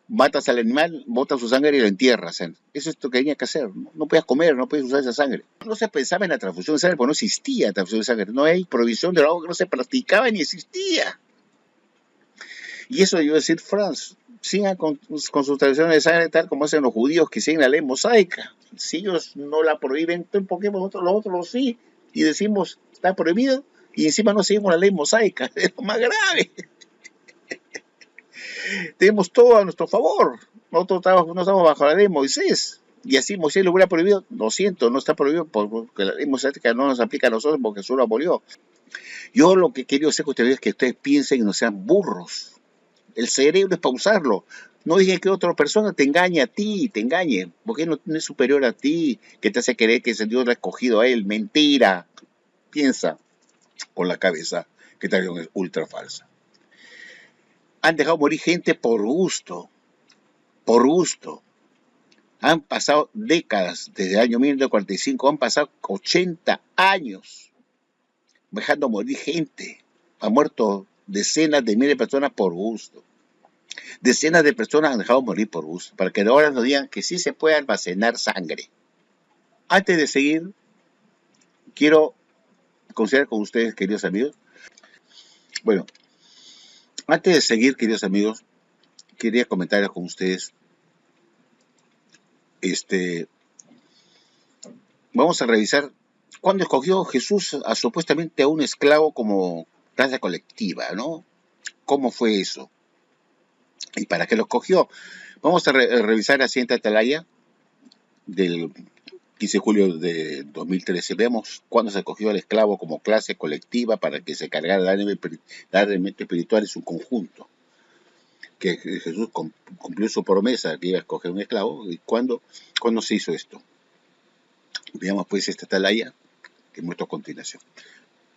Matas al animal, botas su sangre y lo entierras. Eso es lo que tenía que hacer. No podías comer, no podías usar esa sangre. No se pensaba en la transfusión de sangre porque no existía transfusión de sangre. No hay provisión de algo que no se practicaba ni existía. Y eso yo decir, Franz, sigan con sus tradiciones de sangre tal como hacen los judíos que siguen la ley mosaica. Si ellos no la prohíben, ¿por qué los otros sí? Y decimos, está prohibido, y encima no seguimos la ley mosaica. Es lo más grave. Tenemos todo a nuestro favor. Nosotros no estamos bajo la ley de Moisés. Y así Moisés lo hubiera prohibido. Lo siento, no está prohibido porque la ley mosaica no nos aplica a nosotros porque Jesús lo abolió. Yo lo que quiero hacer con ustedes es que ustedes piensen y no sean burros. El cerebro es para usarlo. No dejen que otra persona te engañe a ti, te engañe, porque él no es superior a ti, que te hace creer que ese Dios lo ha escogido a él. Mentira. Piensa con la cabeza que esta religión es ultra falsa. Han dejado morir gente por gusto. Por gusto. Han pasado décadas, desde el año 1945, han pasado 80 años dejando morir gente. Han muerto decenas de miles de personas por gusto. Decenas de personas han dejado morir por gusto, para que ahora nos digan que sí se puede almacenar sangre. Antes de seguir, quiero considerar con ustedes, queridos amigos. Bueno, antes de seguir, queridos amigos, quería comentar con ustedes. Vamos a revisar cuándo escogió Jesús supuestamente a un esclavo como raza colectiva, ¿no? ¿Cómo fue eso? ¿Y para qué lo escogió? Vamos a revisar la siguiente atalaya del 15 de julio de 2013. Veamos cuándo se acogió al esclavo como clase colectiva para que se cargara el alimento espiritual en su conjunto. Que Jesús cumplió su promesa que iba a escoger un esclavo. ¿Y cuándo se hizo esto? Veamos pues esta atalaya que muestro a continuación.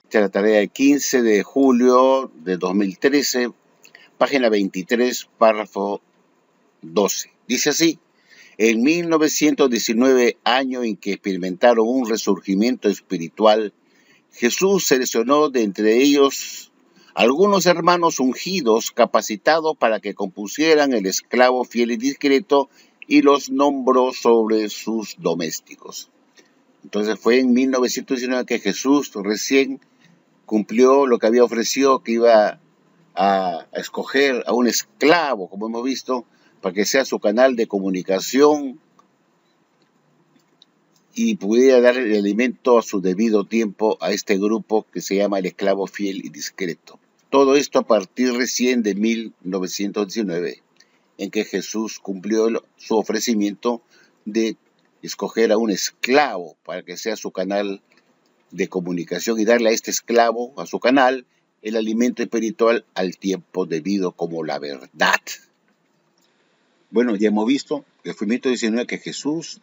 Esta es la tarea del 15 de julio de 2013, página 23, párrafo 12. Dice así: en 1919, año en que experimentaron un resurgimiento espiritual, Jesús seleccionó de entre ellos algunos hermanos ungidos, capacitados para que compusieran el esclavo fiel y discreto, y los nombró sobre sus domésticos. Entonces fue en 1919 que Jesús recién cumplió lo que había ofrecido, que iba a escoger a un esclavo, como hemos visto, para que sea su canal de comunicación y pudiera dar el alimento a su debido tiempo a este grupo que se llama el esclavo fiel y discreto. Todo esto a partir recién de 1919, en que Jesús cumplió su ofrecimiento de escoger a un esclavo para que sea su canal de comunicación y darle a este esclavo, a su canal, el alimento espiritual al tiempo debido como la verdad. Bueno, ya hemos visto que fue en 1919 que Jesús,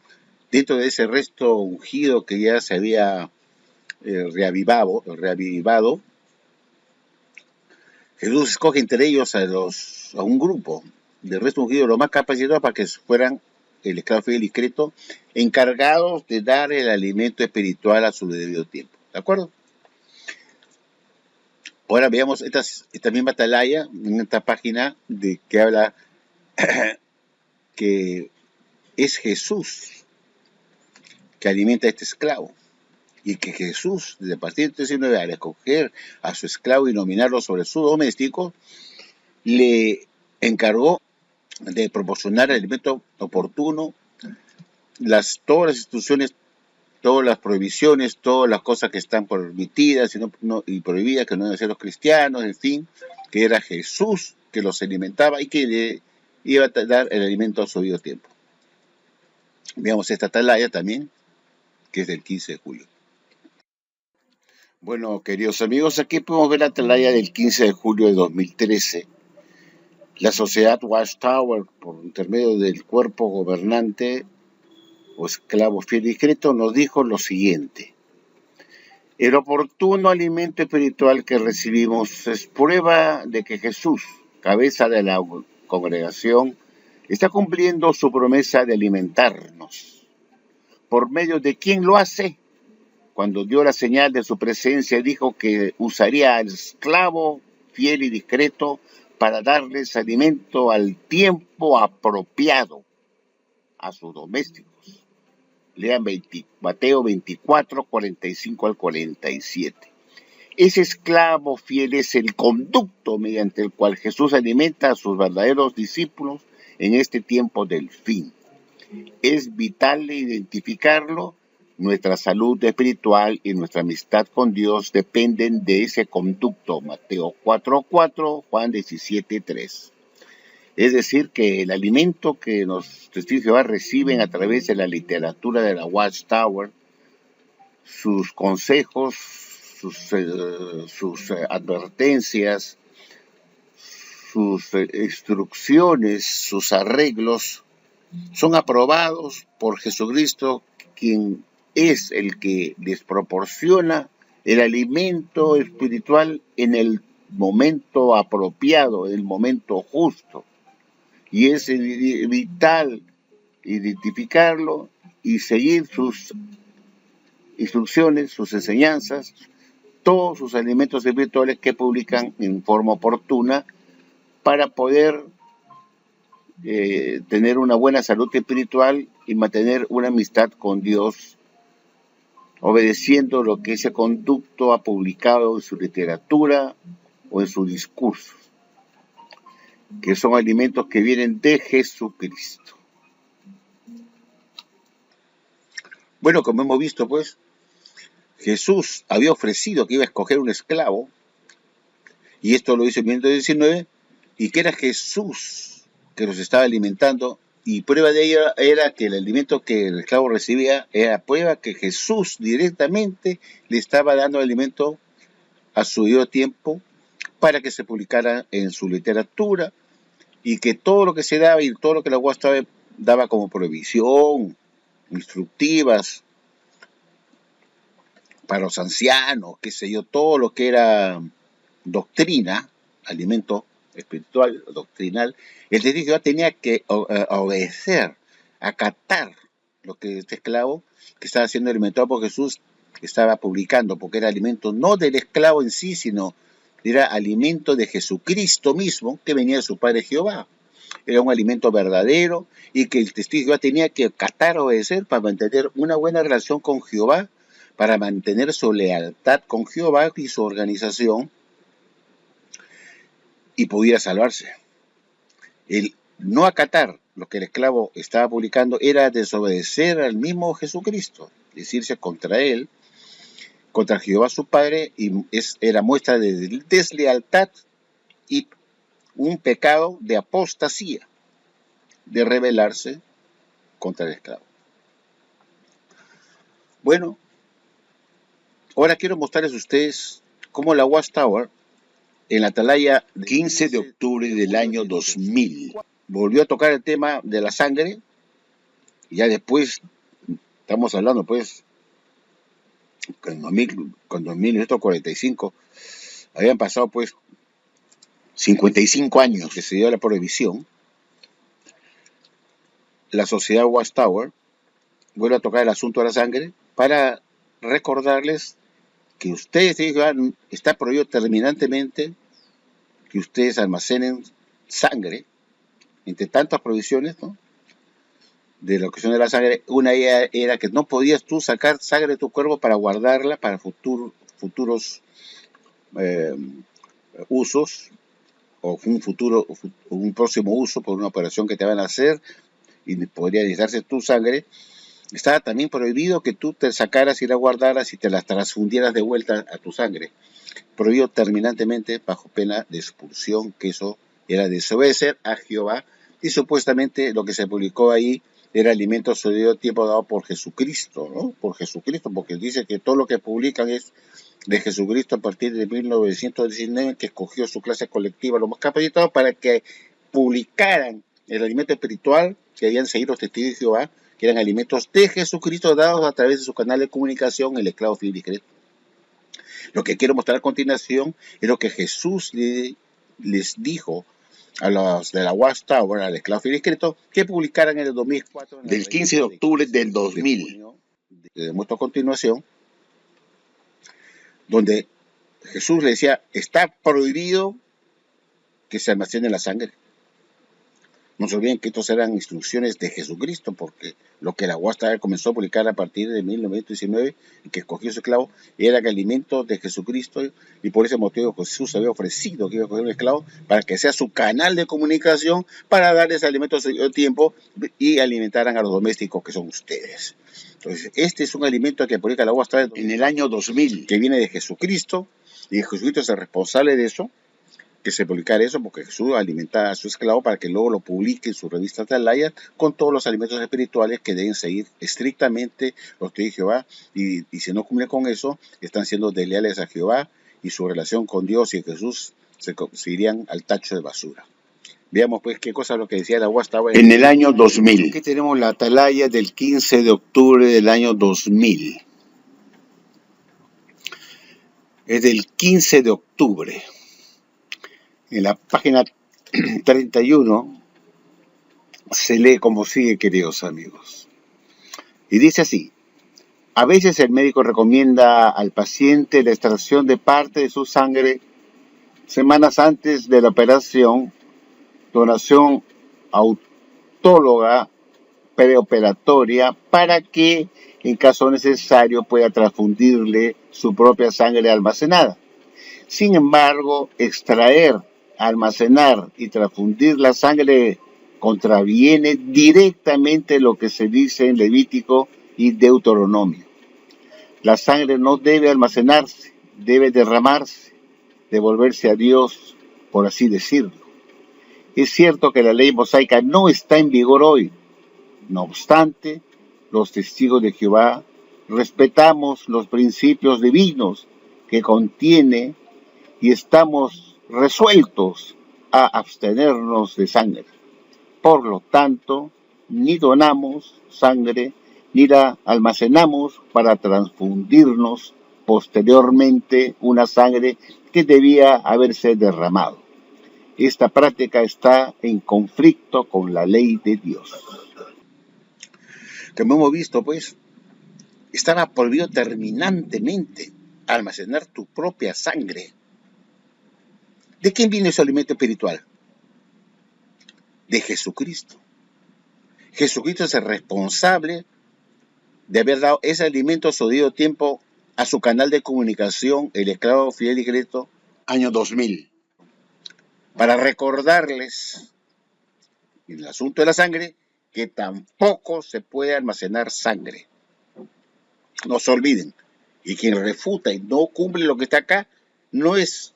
dentro de ese resto ungido que ya se había reavivado, Jesús escoge entre ellos a un grupo de resto ungido, los más capacitados para que fueran el esclavo fiel y discreto, encargados de dar el alimento espiritual a su debido tiempo. ¿De acuerdo? Ahora veamos esta misma atalaya en esta página de que habla que es Jesús que alimenta a este esclavo. Y que Jesús, desde a partir de 19, al escoger a su esclavo y nominarlo sobre su doméstico, le encargó de proporcionar el alimento oportuno, todas las instrucciones, todas las prohibiciones, todas las cosas que están permitidas y prohibidas, que no deben hacer los cristianos, en fin, que era Jesús que los alimentaba y que le iba a dar el alimento a su debido tiempo. Veamos esta atalaya también, que es del 15 de julio. Bueno, queridos amigos, aquí podemos ver la atalaya del 15 de julio de 2013. La sociedad Watchtower, por intermedio del cuerpo gobernante o esclavo fiel y discreto, nos dijo lo siguiente: el oportuno alimento espiritual que recibimos es prueba de que Jesús, cabeza de la congregación, está cumpliendo su promesa de alimentarnos. ¿Por medio de quién lo hace? Cuando dio la señal de su presencia, dijo que usaría al esclavo fiel y discreto para darles alimento al tiempo apropiado a sus domésticos. Lean Mateo 24, 45 al 47. Ese esclavo fiel es el conducto mediante el cual Jesús alimenta a sus verdaderos discípulos en este tiempo del fin. Es vital identificarlo. Nuestra salud espiritual y nuestra amistad con Dios dependen de ese conducto. Mateo 4:4, Juan 17:3. Es decir, que el alimento que los testigos de Jehová reciben a través de la literatura de la Watchtower, sus consejos, sus advertencias, sus instrucciones, sus arreglos, son aprobados por Jesucristo, quien es el que les proporciona el alimento espiritual en el momento apropiado, en el momento justo. Y es vital identificarlo y seguir sus instrucciones, sus enseñanzas, todos sus alimentos espirituales que publican en forma oportuna para poder tener una buena salud espiritual y mantener una amistad con Dios, obedeciendo lo que ese conducto ha publicado en su literatura o en sus discursos, que son alimentos que vienen de Jesucristo. Bueno, como hemos visto, pues, Jesús había ofrecido que iba a escoger un esclavo, y esto lo hizo en 1919, y que era Jesús que los estaba alimentando Y prueba de ello era que el alimento que el esclavo recibía era prueba que Jesús directamente le estaba dando alimento a su debido tiempo para que se publicara en su literatura, y que todo lo que se daba y todo lo que la UAS daba como prohibición, instructivas para los ancianos, qué sé yo, todo lo que era doctrina, alimento espiritual, doctrinal, el testigo de Jehová tenía que obedecer, acatar lo que este esclavo que estaba siendo alimentado por Jesús estaba publicando, porque era alimento no del esclavo en sí, sino era alimento de Jesucristo mismo, que venía de su Padre Jehová. Era un alimento verdadero y que el testigo de Jehová tenía que acatar, obedecer para mantener una buena relación con Jehová, para mantener su lealtad con Jehová y su organización, y pudiera salvarse. El no acatar lo que el esclavo estaba publicando era desobedecer al mismo Jesucristo, decirse contra él, contra Jehová su Padre, y era muestra de deslealtad y un pecado de apostasía, de rebelarse contra el esclavo. Bueno, ahora quiero mostrarles a ustedes cómo la Watchtower, en la atalaya 15 de octubre del año 2000, volvió a tocar el tema de la sangre, y ya después, estamos hablando pues, con 1945, habían pasado pues 55 años que se dio la prohibición. La sociedad Watchtower vuelve a tocar el asunto de la sangre para recordarles que ustedes está prohibido terminantemente que ustedes almacenen sangre, entre tantas prohibiciones, ¿no?, de la cuestión de la sangre. Una era que no podías tú sacar sangre de tu cuerpo para guardarla para futuros usos, o un próximo uso por una operación que te van a hacer y podría necesitarse tu sangre. Estaba también prohibido que tú te sacaras y la guardaras y te las transfundieras de vuelta a tu sangre. Prohibido terminantemente bajo pena de expulsión, que eso era desobedecer a Jehová, y supuestamente lo que se publicó ahí era alimento sobre tiempo dado por Jesucristo, ¿no? Por Jesucristo, porque dice que todo lo que publican es de Jesucristo a partir de 1919, que escogió su clase colectiva, los más capacitados, para que publicaran el alimento espiritual que habían seguido los testigos de Jehová, que eran alimentos de Jesucristo dados a través de su canal de comunicación, el esclavo fiel y discreto. Lo que quiero mostrar a continuación es lo que Jesús les dijo a los de la Watchtower, al esclavo fiel y discreto, que publicaran en el 2004. Del 15 de octubre del 2000. Les muestro a continuación, donde Jesús le decía, está prohibido que se almacene la sangre. No se olviden que estos eran instrucciones de Jesucristo, porque lo que la Watchtower comenzó a publicar a partir de 1919, y que escogió su esclavo, era el alimento de Jesucristo, y por ese motivo Jesús había ofrecido que iba a coger un esclavo para que sea su canal de comunicación, para darles alimentos a tiempo y alimentaran a los domésticos que son ustedes. Entonces, este es un alimento que publica la Watchtower en el año 2000, que viene de Jesucristo, y Jesucristo es el responsable de eso, que se publicara eso, porque Jesús alimentaba a su esclavo para que luego lo publique en su revista Atalaya con todos los alimentos espirituales que deben seguir estrictamente los que dice Jehová, y si no cumplen con eso, están siendo desleales a Jehová, y su relación con Dios y Jesús se irían al tacho de basura. Veamos pues qué cosa es lo que decía la Watchtower en el año 2000. Aquí tenemos la Atalaya del 15 de octubre del año 2000. Es del 15 de octubre. En la página 31 se lee como sigue, queridos amigos. Y dice así: a veces el médico recomienda al paciente la extracción de parte de su sangre semanas antes de la operación, donación autóloga preoperatoria, para que en caso necesario pueda transfundirle su propia sangre almacenada. Sin embargo, extraer, almacenar y transfundir la sangre contraviene directamente lo que se dice en Levítico y Deuteronomio. La sangre no debe almacenarse, debe derramarse, devolverse a Dios, por así decirlo. Es cierto que la ley mosaica no está en vigor hoy, No obstante, los testigos de Jehová respetamos los principios divinos que contiene y estamos resueltos a abstenernos de sangre. Por lo tanto, ni donamos sangre ni la almacenamos para transfundirnos posteriormente una sangre que debía haberse derramado. Esta práctica está en conflicto con la ley de Dios. Como hemos visto, pues, estaba prohibido terminantemente almacenar tu propia sangre. ¿De quién viene ese alimento espiritual? De Jesucristo. Jesucristo es el responsable de haber dado ese alimento a su debido tiempo a su canal de comunicación, el esclavo fiel y Cristo, año 2000, para recordarles en el asunto de la sangre que tampoco se puede almacenar sangre. No se olviden. Y quien refuta y no cumple lo que está acá, no es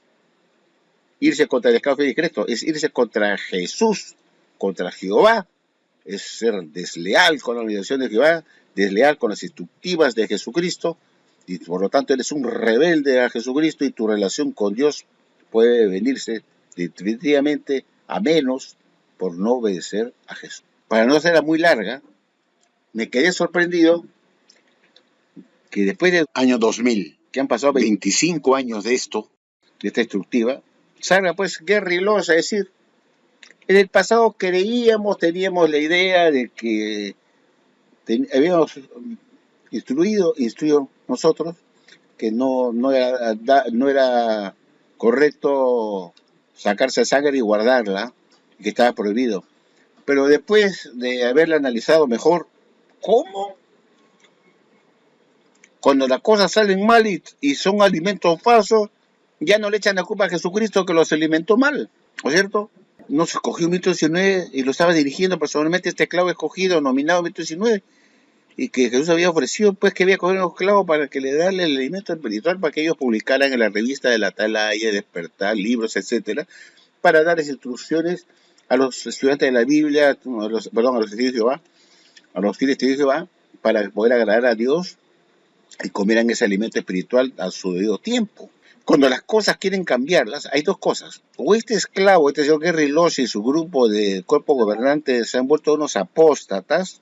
irse contra el esclavo fiel y Cristo, es irse contra Jesús, contra Jehová, es ser desleal con la organización de Jehová, desleal con las instructivas de Jesucristo, y por lo tanto eres un rebelde a Jesucristo y tu relación con Dios puede venirse definitivamente a menos por no obedecer a Jesús. Para no hacerla muy larga, me quedé sorprendido que después del año 2000, que han pasado 25 años de esto, de esta instructiva, salga pues Gary Laws a decir: en el pasado teníamos la idea de que habíamos instruido nosotros que no era correcto sacarse sangre y guardarla, que estaba prohibido. Pero después de haberla analizado mejor, ¿cómo? Cuando las cosas salen mal y son alimentos falsos, ya no le echan la culpa a Jesucristo que los alimentó mal, ¿no es cierto? No se escogió 19 y lo estaba dirigiendo personalmente este esclavo escogido, nominado 19, y que Jesús había ofrecido, pues, que había cogido un esclavo para que le darle el alimento espiritual para que ellos publicaran en la revista de la Atalaya, Despertar, libros, etcétera, para darles instrucciones a los estudiantes de la Biblia, a los testigos de Jehová, a los fieles testigos de Jehová, para poder agradar a Dios y comieran ese alimento espiritual a su debido tiempo. Cuando las cosas quieren cambiarlas, hay dos cosas. O este esclavo, este señor Gary Laws y su grupo de cuerpo gobernante se han vuelto unos apóstatas,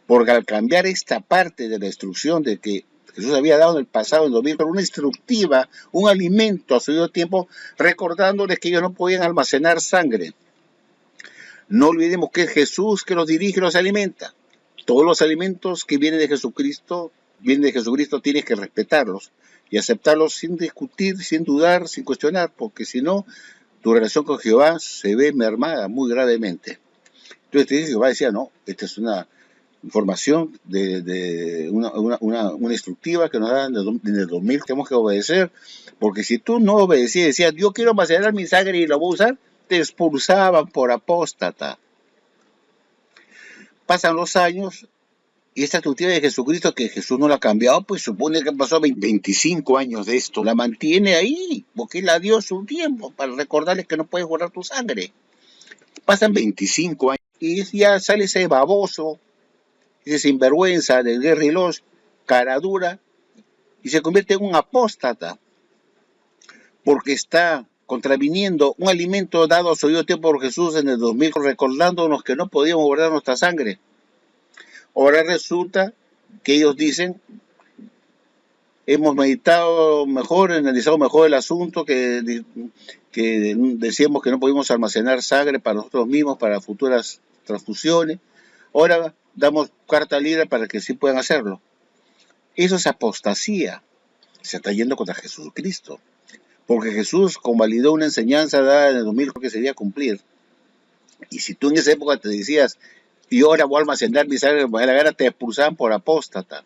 porque al cambiar esta parte de la instrucción de que Jesús había dado en el pasado, en 2000, una instructiva, un alimento a su debido tiempo, recordándoles que ellos no podían almacenar sangre. No olvidemos que es Jesús que los dirige y los alimenta. Todos los alimentos que vienen de Jesucristo, tienes que respetarlos y aceptarlos sin discutir, sin dudar, sin cuestionar, porque si no, tu relación con Jehová se ve mermada muy gravemente. Entonces Jehová decía: no, esta es una información de una instructiva que nos dan en el 2000, tenemos que obedecer, porque si tú no obedecías y decías: yo quiero almacenar mi sangre y lo voy a usar, te expulsaban por apóstata. Pasan los años y esta instructiva de Jesucristo, que Jesús no la ha cambiado, pues supone que han pasado 25 años de esto, la mantiene ahí, porque Él la dio su tiempo para recordarles que no puedes guardar tu sangre. Pasan 25 años y ya sale ese baboso, ese sinvergüenza del Gary Laws, cara dura, y se convierte en un apóstata, porque está contraviniendo un alimento dado a su debido tiempo por Jesús en el 2000, recordándonos que no podíamos guardar nuestra sangre. Ahora resulta que ellos dicen: hemos meditado mejor, analizado mejor el asunto, que decíamos que no podíamos almacenar sangre para nosotros mismos, para futuras transfusiones. Ahora damos carta libre para que sí puedan hacerlo. Eso es apostasía. Se está yendo contra Jesucristo. Porque Jesús convalidó una enseñanza dada en el 2000 que se debía cumplir. Y si tú en esa época te decías: y ahora voy a almacenar mi sangre, me da la gana, te expulsaban por apóstata.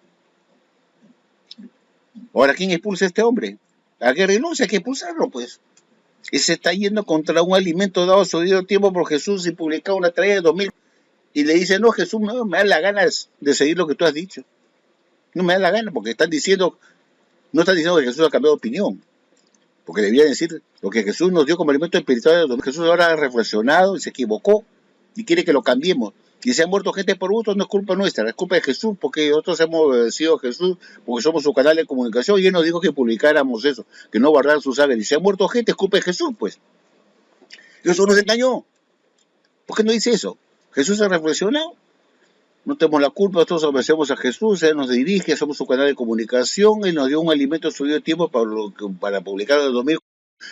Ahora, ¿quién expulsa a este hombre? A Gary Laws hay que expulsarlo, pues. Y se está yendo contra un alimento dado a su debido tiempo por Jesús y publicado una tragedia de 2000. Y le dice: no, Jesús, no me da la gana de seguir lo que tú has dicho. No me da la gana, porque no están diciendo que Jesús ha cambiado de opinión. Porque debía decir lo que Jesús nos dio como alimento espiritual. Jesús ahora ha reflexionado y se equivocó y quiere que lo cambiemos. Y si ha muerto gente por gusto, no es culpa nuestra, es culpa de Jesús, porque nosotros hemos obedecido a Jesús, porque somos su canal de comunicación, y Él nos dijo que publicáramos eso, que no guardar su sangre. Y si ha muerto gente, es culpa de Jesús, pues. Jesús nos engañó. ¿Por qué no dice eso? Jesús ha reflexionado. No tenemos la culpa, nosotros obedecemos a Jesús, Él nos dirige, somos su canal de comunicación, Él nos dio un alimento suyo de tiempo para publicar el domingo,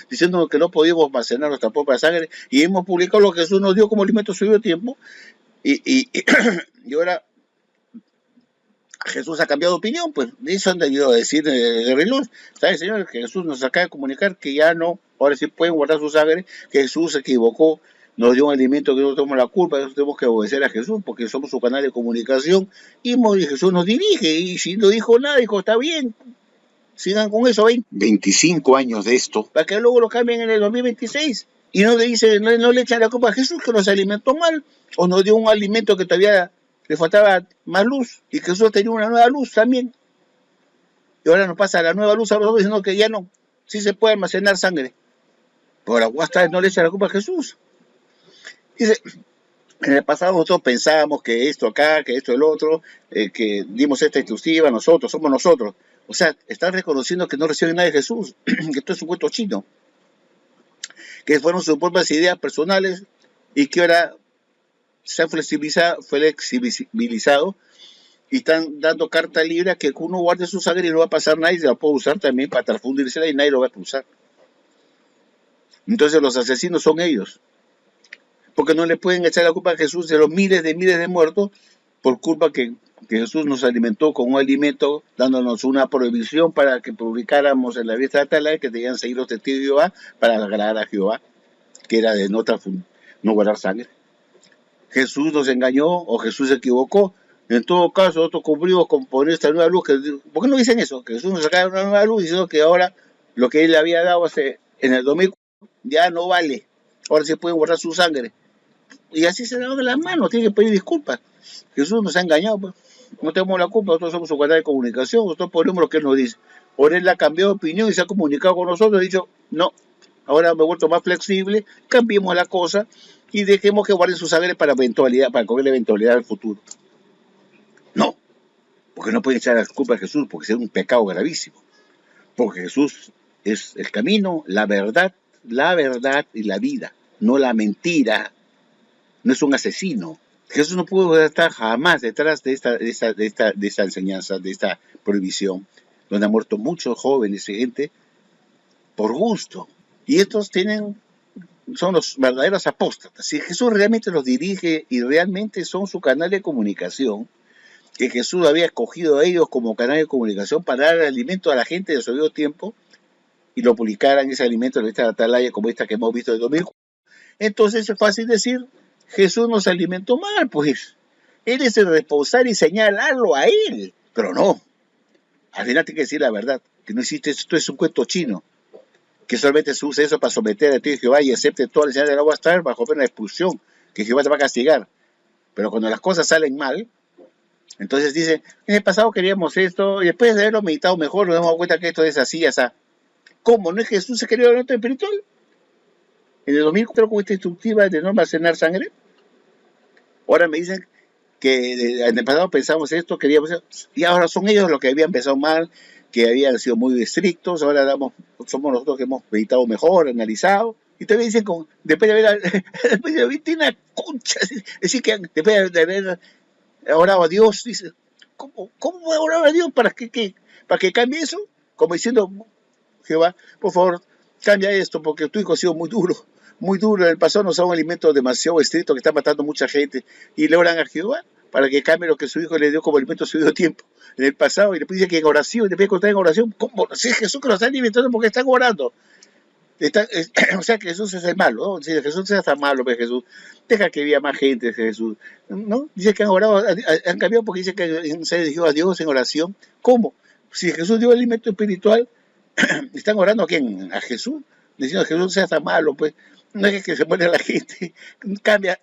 diciendo que no podíamos almacenar nuestra propia sangre, y hemos publicado lo que Jesús nos dio como alimento suyo de tiempo, y ahora Jesús ha cambiado de opinión, pues eso han debido decir Guerrillos. ¿Sabe, señor? Que Jesús nos acaba de comunicar que ya no, ahora sí pueden guardar su sangre, que Jesús se equivocó, nos dio un alimento que no tenemos la culpa, nosotros tenemos que obedecer a Jesús, porque somos su canal de comunicación, y Jesús nos dirige, y si no dijo nada, dijo, está bien, sigan con eso, 25 años de esto, para que luego lo cambien en el 2026. Y no le dicen, no le echan la culpa a Jesús que nos alimentó mal, o nos dio un alimento que todavía le faltaba más luz, y que Jesús tenía una nueva luz también. Y ahora nos pasa la nueva luz a nosotros diciendo que ya no, sí se puede almacenar sangre. Pero la guasta no le echa la culpa a Jesús. Dice, en el pasado nosotros pensábamos que esto acá, que esto el otro, que dimos esta exclusiva, nosotros, somos nosotros. O sea, están reconociendo que no reciben nada de Jesús, que esto es un cuento chino, que fueron sus propias ideas personales y que ahora se han flexibilizado y están dando carta libre a que uno guarde su sangre y no va a pasar nada y se la puede usar también para transfundírsela y nadie lo va a usar. Entonces los asesinos son ellos, porque no le pueden echar la culpa a Jesús de los miles de muertos por culpa que Jesús nos alimentó con un alimento, dándonos una prohibición para que publicáramos en la fiesta de Atalaya que tenían que seguir los testigos de Jehová para agradar a Jehová, que era de no guardar sangre. Jesús nos engañó o Jesús se equivocó. En todo caso, nosotros cumplimos con poner esta nueva luz. ¿Por qué no dicen eso? Que Jesús nos sacaba una nueva luz diciendo que ahora lo que Él le había dado en el 2004 ya no vale. Ahora se puede guardar su sangre. Y así se lavan las manos, tiene que pedir disculpas. Jesús nos ha engañado, pues. No tenemos la culpa, nosotros somos su canal de comunicación, nosotros ponemos lo que Él nos dice. Ahora Él ha cambiado de opinión y se ha comunicado con nosotros, ha dicho, no, ahora me he vuelto más flexible, cambiemos la cosa y dejemos que guarden su sangre para coger la eventualidad del futuro. No, porque no pueden echar la culpa a Jesús, porque es un pecado gravísimo. Porque Jesús es el camino, la verdad y la vida, no la mentira. No es un asesino. Jesús no pudo estar jamás detrás de esta enseñanza, de esta prohibición, donde han muerto muchos jóvenes y gente por gusto. Y estos son los verdaderos apóstatas. Si Jesús realmente los dirige y realmente son su canal de comunicación, que Jesús había escogido a ellos como canal de comunicación para dar alimento a la gente de su debido tiempo y lo publicaran ese alimento en esta atalaya como esta que hemos visto de 2004. Entonces es fácil decir, Jesús nos alimentó mal, pues. Él es el responsable y señalarlo a Él. Pero no. Al final tiene que decir la verdad, que no existe, esto es un cuento chino, que solamente se usa eso para someter a ti de Jehová y acepte toda la enseñanza del agua a estar bajo pena de expulsión, que Jehová te va a castigar. Pero cuando las cosas salen mal, entonces dice, en el pasado queríamos esto, y después de haberlo meditado mejor, nos damos cuenta que esto es así, así. ¿Cómo? ¿No es que Jesús se quería el espiritual? En el 2004 con esta instructiva de no almacenar sangre. Ahora me dicen que en el pasado pensamos esto, queríamos eso, y ahora son ellos los que habían empezado mal, que habían sido muy estrictos, ahora somos nosotros que hemos meditado mejor, analizado, y también dicen, después de haber tiene una concha, es decir, que después de haber orado a Dios, dice, ¿cómo voy a orar a Dios para que cambie eso? Como diciendo, Jehová, por favor, cambia esto, porque tu hijo ha sido muy duro en el pasado, nos da un alimento demasiado estricto que está matando mucha gente, y le oran a Jehová para que cambie lo que su hijo le dio como alimento a su debido tiempo en el pasado, y después dice que en oración, y después contar en oración, ¿cómo? Si es Jesús que nos está alimentando porque están orando. O sea que Jesús es el malo, ¿no? Si Jesús es tan malo, pues Jesús, deja que viva más gente, Jesús, ¿no? Dice que han orado, han cambiado porque dice que se dirigió a Dios en oración. ¿Cómo? Si Jesús dio alimento espiritual, ¿están orando a quién? A Jesús, diciendo que Jesús sea tan malo, pues. No es que se muera la gente, cambia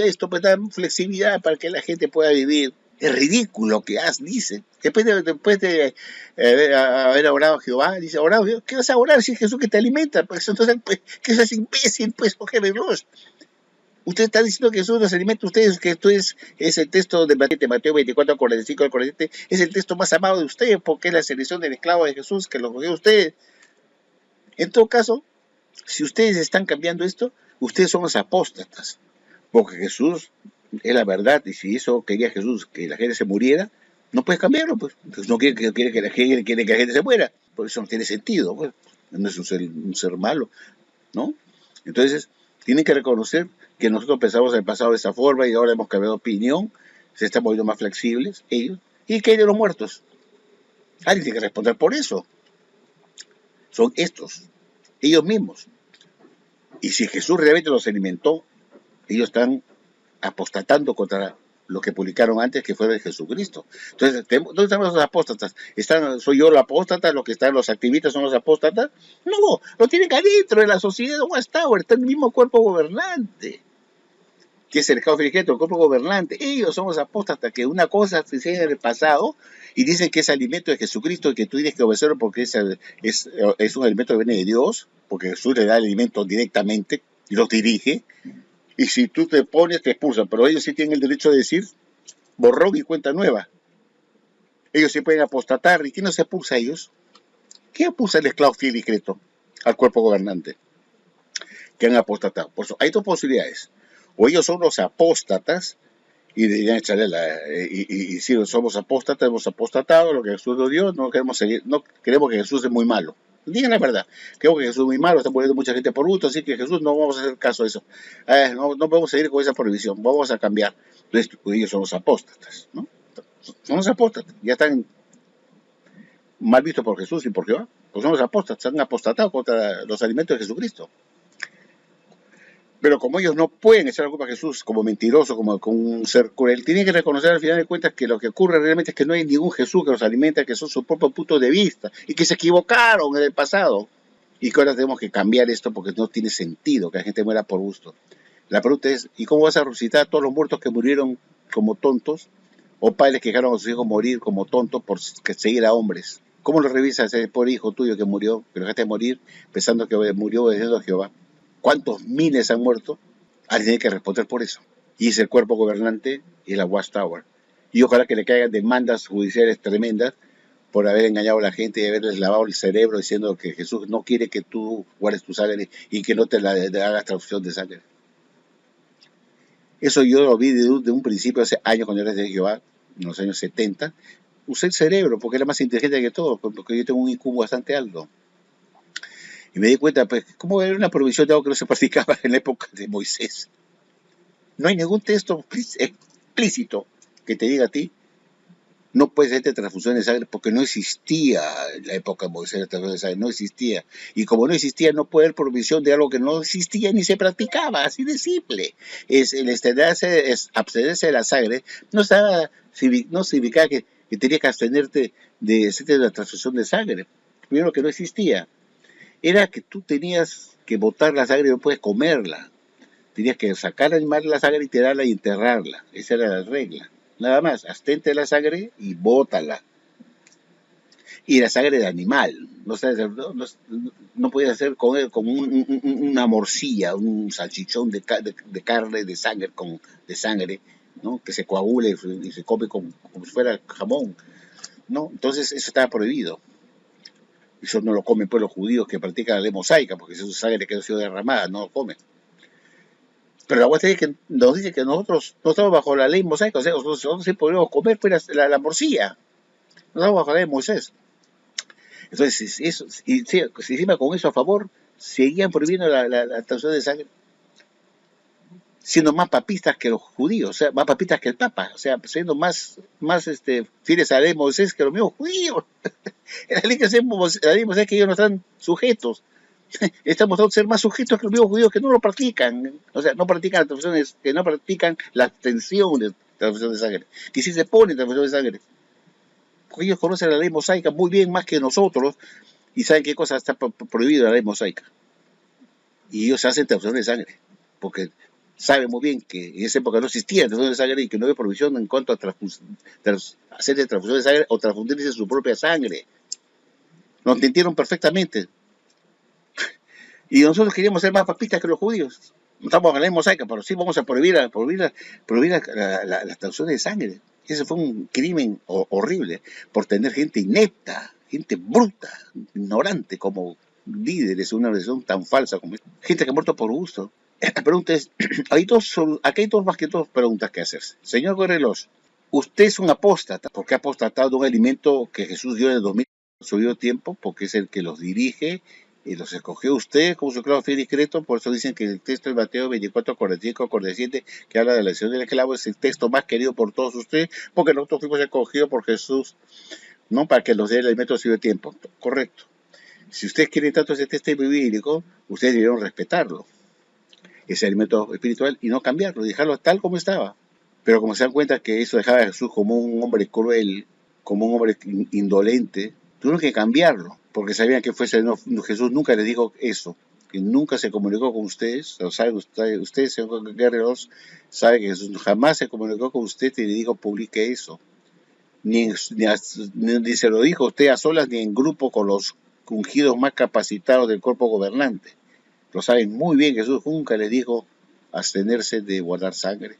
esto, pues da flexibilidad para que la gente pueda vivir. Es ridículo que dice. Después de haber orado a Jehová, dice, orado, ¿qué vas a orar si es Jesús que te alimenta? Pues entonces, pues, que seas imbécil, pues, coge veloz. Usted está diciendo que Jesús los alimenta a ustedes, que esto es el texto de Mateo 24, 45 al 47, es el texto más amado de ustedes, porque es la selección del esclavo de Jesús que lo cogió a ustedes. En todo caso, si ustedes están cambiando esto, ustedes son los apóstatas, porque Jesús es la verdad, y si eso quería Jesús, que la gente se muriera, no puedes cambiarlo, pues. Entonces no quiere que la gente se muera, por eso no tiene sentido, pues. No es un ser malo, ¿no? Entonces, tienen que reconocer que nosotros pensamos en el pasado de esta forma y ahora hemos cambiado de opinión, se están volviendo más flexibles ellos, y que hay de los muertos. Alguien tiene que responder por eso. Son estos, ellos mismos. Y si Jesús realmente los alimentó, ellos están apostatando contra lo que publicaron antes, que fue de Jesucristo. Entonces, ¿dónde están los apóstatas? ¿Soy yo el apóstata? ¿Los que están los activistas son los apóstatas? No, lo tienen adentro de la sociedad de Watchtower, está en el mismo cuerpo gobernante, que es el Estado Frigento, el cuerpo gobernante. Ellos son los apóstatas, que una cosa se enseña en el pasado y dicen que es alimento de Jesucristo y que tú tienes que obedecerlo porque es un alimento que viene de Dios, porque Jesús le da el alimento directamente y los dirige. Y si tú te pones, te expulsan. Pero ellos sí tienen el derecho de decir borrón y cuenta nueva. Ellos sí pueden apostatar. ¿Y quién nos expulsa a ellos? ¿Quién expulsa al esclavo fiel y discreto al cuerpo gobernante? Que han apostatado. Por eso, hay dos posibilidades. O ellos son los apóstatas y deberían echarle y si somos apóstatas, hemos apostatado lo que Jesús nos dio, no queremos seguir, no queremos que Jesús es muy malo. Digan la verdad, creo que Jesús es muy malo, está muriendo mucha gente por gusto, así que Jesús no vamos a hacer caso de eso. No podemos seguir con esa prohibición, vamos a cambiar. Entonces, ellos son los apóstatas, ¿no? Son los apóstatas, ya están mal vistos por Jesús y por Jehová, pues son los apóstatas, han apostatado contra los alimentos de Jesucristo. Pero como ellos no pueden echar la culpa a Jesús como mentiroso, como un ser cruel, tienen que reconocer al final de cuentas que lo que ocurre realmente es que no hay ningún Jesús que los alimenta, que son su propio punto de vista y que se equivocaron en el pasado. Y que ahora tenemos que cambiar esto porque no tiene sentido que la gente muera por gusto. La pregunta es, ¿y cómo vas a resucitar a todos los muertos que murieron como tontos? O padres que dejaron a sus hijos morir como tontos por seguir a hombres. ¿Cómo lo revisas ese pobre hijo tuyo que murió, que lo dejaste morir pensando que murió obedeciendo a Jehová? ¿Cuántos miles han muerto? Alguien tiene que responder por eso. Y es el cuerpo gobernante y la Watchtower. Y ojalá que le caigan demandas judiciales tremendas por haber engañado a la gente y haberles lavado el cerebro diciendo que Jesús no quiere que tú guardes tu sangre y que no te hagas transfusión de sangre. Eso yo lo vi de un principio hace años cuando era de Jehová, en los años 70. Usé el cerebro porque era más inteligente que todo, porque yo tengo un IQ bastante alto. Y me di cuenta, pues, cómo era una provisión de algo que no se practicaba en la época de Moisés. No hay ningún texto explícito que te diga a ti, no puedes hacerte transfusión de sangre porque no existía en la época de Moisés la transfusión de sangre, no existía. Y como no existía, no puede haber provisión de algo que no existía ni se practicaba, así de simple. El abstenerse de la sangre no significaba que tenías que abstenerte de hacerte la transfusión de sangre. Primero que no existía. Era que tú tenías que botar la sangre y no puedes comerla. Tenías que sacar al animal la sangre y tirarla y enterrarla. Esa era la regla. Nada más, abstente de la sangre y bótala. Y la sangre de animal. No podías hacer como una morcilla, un salchichón de carne, de sangre, ¿no? Que se coagule y se come como si fuera jamón, ¿no? Entonces eso estaba prohibido. Eso no lo comen pues los judíos que practican la ley mosaica, porque es su sangre que ha sido derramada, no lo comen. Pero la cuestión es que nos dice que nosotros no estamos bajo la ley mosaica, o sea, nosotros sí podemos comer pues, la morcilla. No estamos bajo la ley de Moisés. Entonces, si encima con eso a favor, seguían prohibiendo la transfusión de sangre, siendo más papistas que los judíos, o sea, más papistas que el Papa, o sea, siendo más fieles a la ley de Moisés que los mismos judíos. La ley de Moisés que ellos no están sujetos. Estamos mostrando ser más sujetos que los mismos judíos que no lo practican. O sea, no practican las transfusiones, que no practican la abstención de transfusión de sangre. Que sí se ponen transfusión de sangre. Porque ellos conocen la ley mosaica muy bien más que nosotros y saben qué cosa está prohibida en la ley mosaica. Y ellos hacen transfusión de sangre. Porque saben muy bien que en esa época no existía transfusión de sangre y que no había provisión en cuanto a hacer transfusión de sangre o transfundirse su propia sangre. Lo entendieron perfectamente. Y nosotros queríamos ser más papistas que los judíos. No estamos hablando de mosaica, pero sí vamos a prohibir la extracción de sangre. Ese fue un crimen horrible por tener gente inepta, gente bruta, ignorante como líderes de una organización tan falsa como esta. Gente que ha muerto por gusto. La pregunta es, aquí hay dos más que dos preguntas que hacerse. Señor Gorelos, usted es un apóstata, porque ha apostatado de un alimento que Jesús dio en 2000 subido tiempo, porque es el que los dirige y los escogió usted como su clavo fiel y discreto. Por eso dicen que el texto de Mateo 24, 45, 47, que habla de la elección del esclavo, es el texto más querido por todos ustedes, porque nosotros fuimos escogidos por Jesús, no para que los dé el alimento subido tiempo. Correcto. Si ustedes quieren tanto ese texto bíblico, ustedes debieron respetarlo, ese alimento espiritual, y no cambiarlo, dejarlo tal como estaba. Pero como se dan cuenta que eso dejaba a Jesús como un hombre cruel, como un hombre indolente, tuvieron que cambiarlo, porque sabían que Jesús nunca les dijo eso, que nunca se comunicó con ustedes. Lo saben ustedes, señor Guerreros, sabe que Jesús jamás se comunicó con usted y le dijo publique eso. Ni se lo dijo usted a solas ni en grupo con los ungidos más capacitados del cuerpo gobernante. Lo saben muy bien, Jesús nunca les dijo abstenerse de guardar sangre.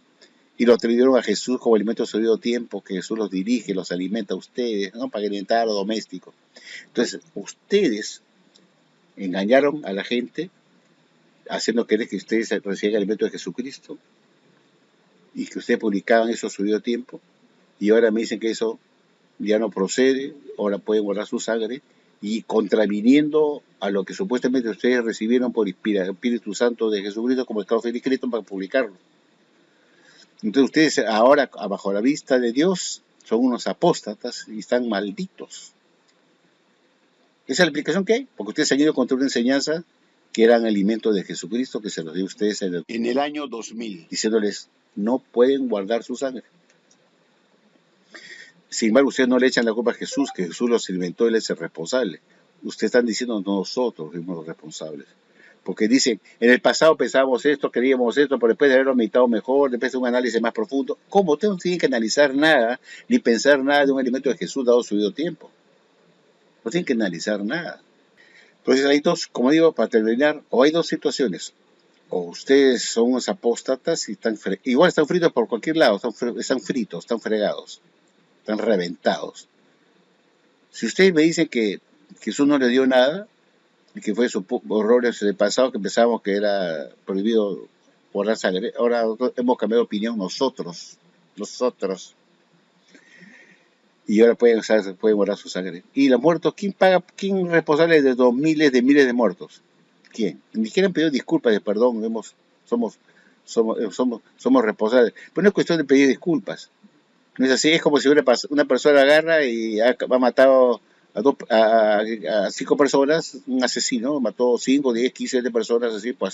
Y lo atribuyeron a Jesús como alimento de su debido tiempo, que Jesús los dirige, los alimenta a ustedes, ¿no? Para alimentar a los domésticos. Entonces, ustedes engañaron a la gente, haciendo creer que ustedes reciben el alimento de Jesucristo, y que ustedes publicaban eso a su debido tiempo, y ahora me dicen que eso ya no procede, ahora pueden guardar su sangre, y contraviniendo a lo que supuestamente ustedes recibieron por Espíritu Santo de Jesucristo como esclavo fiel y discreto para publicarlo. Entonces ustedes ahora, bajo la vista de Dios, son unos apóstatas y están malditos. Esa es la explicación que hay, porque ustedes se han ido contra una enseñanza que eran alimentos de Jesucristo, que se los dio a ustedes en el año 2000, diciéndoles, no pueden guardar su sangre. Sin embargo, ustedes no le echan la culpa a Jesús, que Jesús los alimentó, Él es el responsable. Ustedes están diciendo, nosotros fuimos los responsables. Porque dicen, en el pasado pensábamos esto, queríamos esto, pero después de haberlo meditado mejor, después de un análisis más profundo. ¿Cómo? Ustedes no tienen que analizar nada, ni pensar nada de un alimento de Jesús dado su debido tiempo. No tienen que analizar nada. Entonces hay dos, como digo, para terminar, o hay dos situaciones. O ustedes son unos apóstatas y igual están fritos por cualquier lado, están fritos, están fregados, están reventados. Si ustedes me dicen que Jesús no les dio nada, y que fue sus horrores del pasado, que pensábamos que era prohibido guardar sangre, ahora hemos cambiado de opinión nosotros, y ahora pueden guardar su sangre. Y los muertos, ¿quién quién es responsable de los miles de muertos? ¿Quién? Ni siquiera han pedido disculpas de perdón, somos responsables. Pero no es cuestión de pedir disculpas. No es así, es como si una persona agarra y ha matado a 5 personas, un asesino, mató 5, 10, 15, 20 personas así, por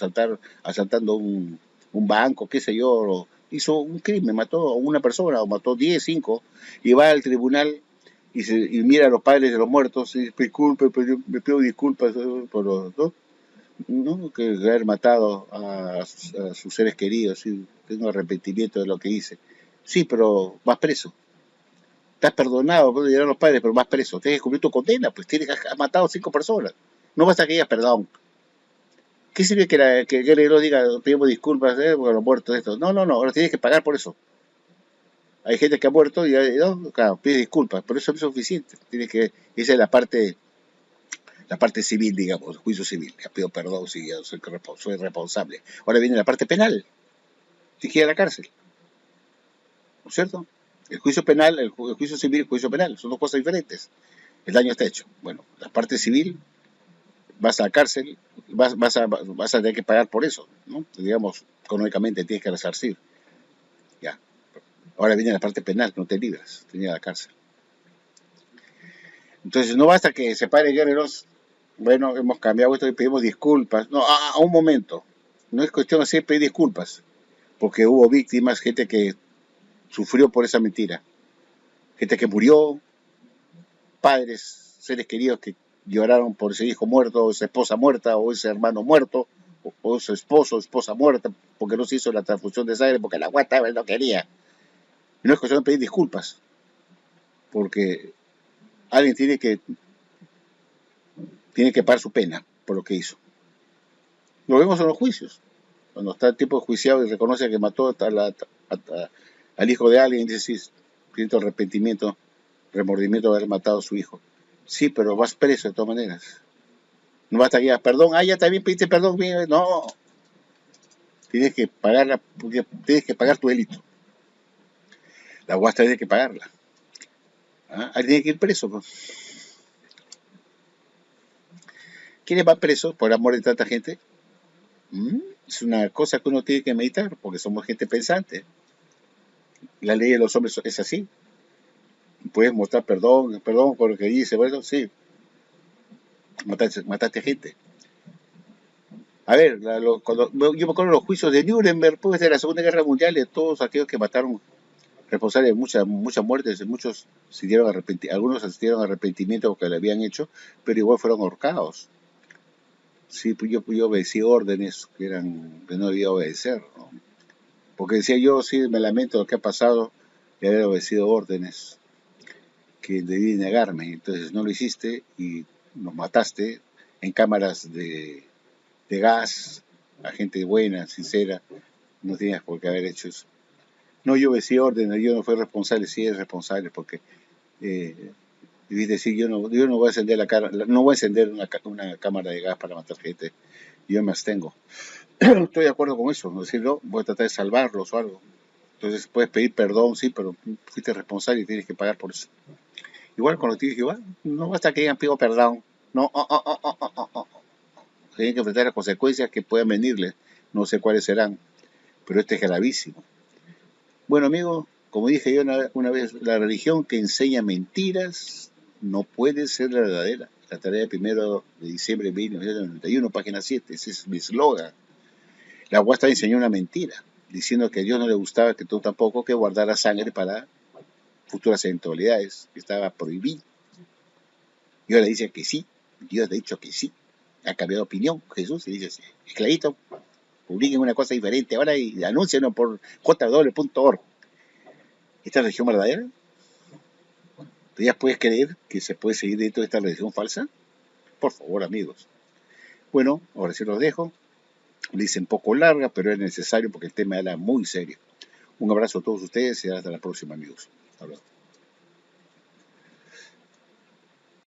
asaltando un banco, qué sé yo, hizo un crimen, mató a una persona, o mató 10, 5, y va al tribunal y mira a los padres de los muertos y disculpe, pues yo me pido disculpas por los dos. No, que haber matado a sus seres queridos, y tengo arrepentimiento de lo que hice. Sí, pero vas preso. Estás perdonado, pueden llegar los padres, pero vas preso. Tienes que cumplir tu condena, pues has matado 5 personas. No basta que digas perdón. ¿Qué sirve que el Guerrero diga, pedimos disculpas por los muertos estos? No, ahora tienes que pagar por eso. Hay gente que ha muerto y no, claro, pide disculpas, pero eso no es suficiente. Esa es la parte civil, digamos, juicio civil. Ya pido perdón si yo soy responsable. Ahora viene la parte penal. Tienes que ir a la cárcel. ¿No es cierto? El juicio penal, el juicio civil y el juicio penal son dos cosas diferentes. El daño está hecho. Bueno, la parte civil, vas a la cárcel, vas a tener que pagar por eso, ¿no? Digamos, económicamente tienes que resarcir. Ya. Ahora viene la parte penal, no te libras, te llevas a la cárcel. Entonces, no basta que se pare Guerreros, bueno, hemos cambiado esto y pedimos disculpas. No, a un momento. No es cuestión de pedir disculpas, porque hubo víctimas, gente que sufrió por esa mentira. Gente que murió, padres, seres queridos que lloraron por ese hijo muerto, o esa esposa muerta, o ese hermano muerto, o su esposo o esposa muerta, porque no se hizo la transfusión de sangre, porque la guata no quería. Y no es cuestión de pedir disculpas, porque alguien tiene que pagar su pena por lo que hizo. Lo vemos en los juicios. Cuando está el tipo juiciado y reconoce que mató al hijo de alguien, dice, sí, siento arrepentimiento, remordimiento de haber matado a su hijo. Sí, pero vas preso de todas maneras. No basta que digas, perdón, ya también pediste perdón, bien, no. Tienes que pagarla, porque tienes que pagar tu delito. La guasta tiene que pagarla. ¿Ah? Ahí tiene que ir preso, pues. ¿Quiénes van presos por amor de tanta gente? Es una cosa que uno tiene que meditar, porque somos gente pensante. La ley de los hombres es así. Puedes mostrar perdón por lo que dice, bueno, sí, mataste gente. A ver, yo me acuerdo de los juicios de Nuremberg, pues de la Segunda Guerra Mundial, de todos aquellos que mataron, responsables de muchas muertes, muchos algunos asistieron a arrepentimiento porque lo habían hecho, pero igual fueron ahorcados. Sí, pues yo obedecí órdenes que no debía obedecer, ¿no? Porque decía yo, sí, me lamento de lo que ha pasado de haber obedecido órdenes que debí negarme. Entonces no lo hiciste y nos mataste en cámaras de gas, a gente buena, sincera, no tenías por qué haber hecho eso. No, yo obedecí órdenes, yo no fui responsable, sí es responsable, porque debí decir, yo no voy a encender no voy a encender una cámara de gas para matar gente, yo me abstengo. Estoy de acuerdo con eso, no decirlo, voy a tratar de salvarlos o algo. Entonces puedes pedir perdón, sí, pero fuiste responsable y tienes que pagar por eso. Igual cuando te dije, no basta que digan pido perdón, no, tienen que enfrentar las consecuencias que puedan venirles, no sé cuáles serán, pero este es gravísimo. Bueno, amigo, como dije yo una vez, la religión que enseña mentiras no puede ser la verdadera. La tarea de 1 de diciembre de 1991, página 7, ese es mi eslogan. La Guasta enseñó una mentira, diciendo que a Dios no le gustaba, que tú tampoco, que guardara sangre para futuras eventualidades, que estaba prohibido. Dios le dice que sí, Dios le ha dicho que sí, ha cambiado de opinión. Jesús le dice, esclavito, publiquen una cosa diferente ahora y anúncienlo por jw.org. ¿Esta religión verdadera? ¿Tú ya puedes creer que se puede seguir dentro de esta religión falsa? Por favor, amigos. Bueno, ahora sí los dejo. Le hice un poco larga, pero es necesario porque el tema era muy serio. Un abrazo a todos ustedes y hasta la próxima, amigos. Hasta luego.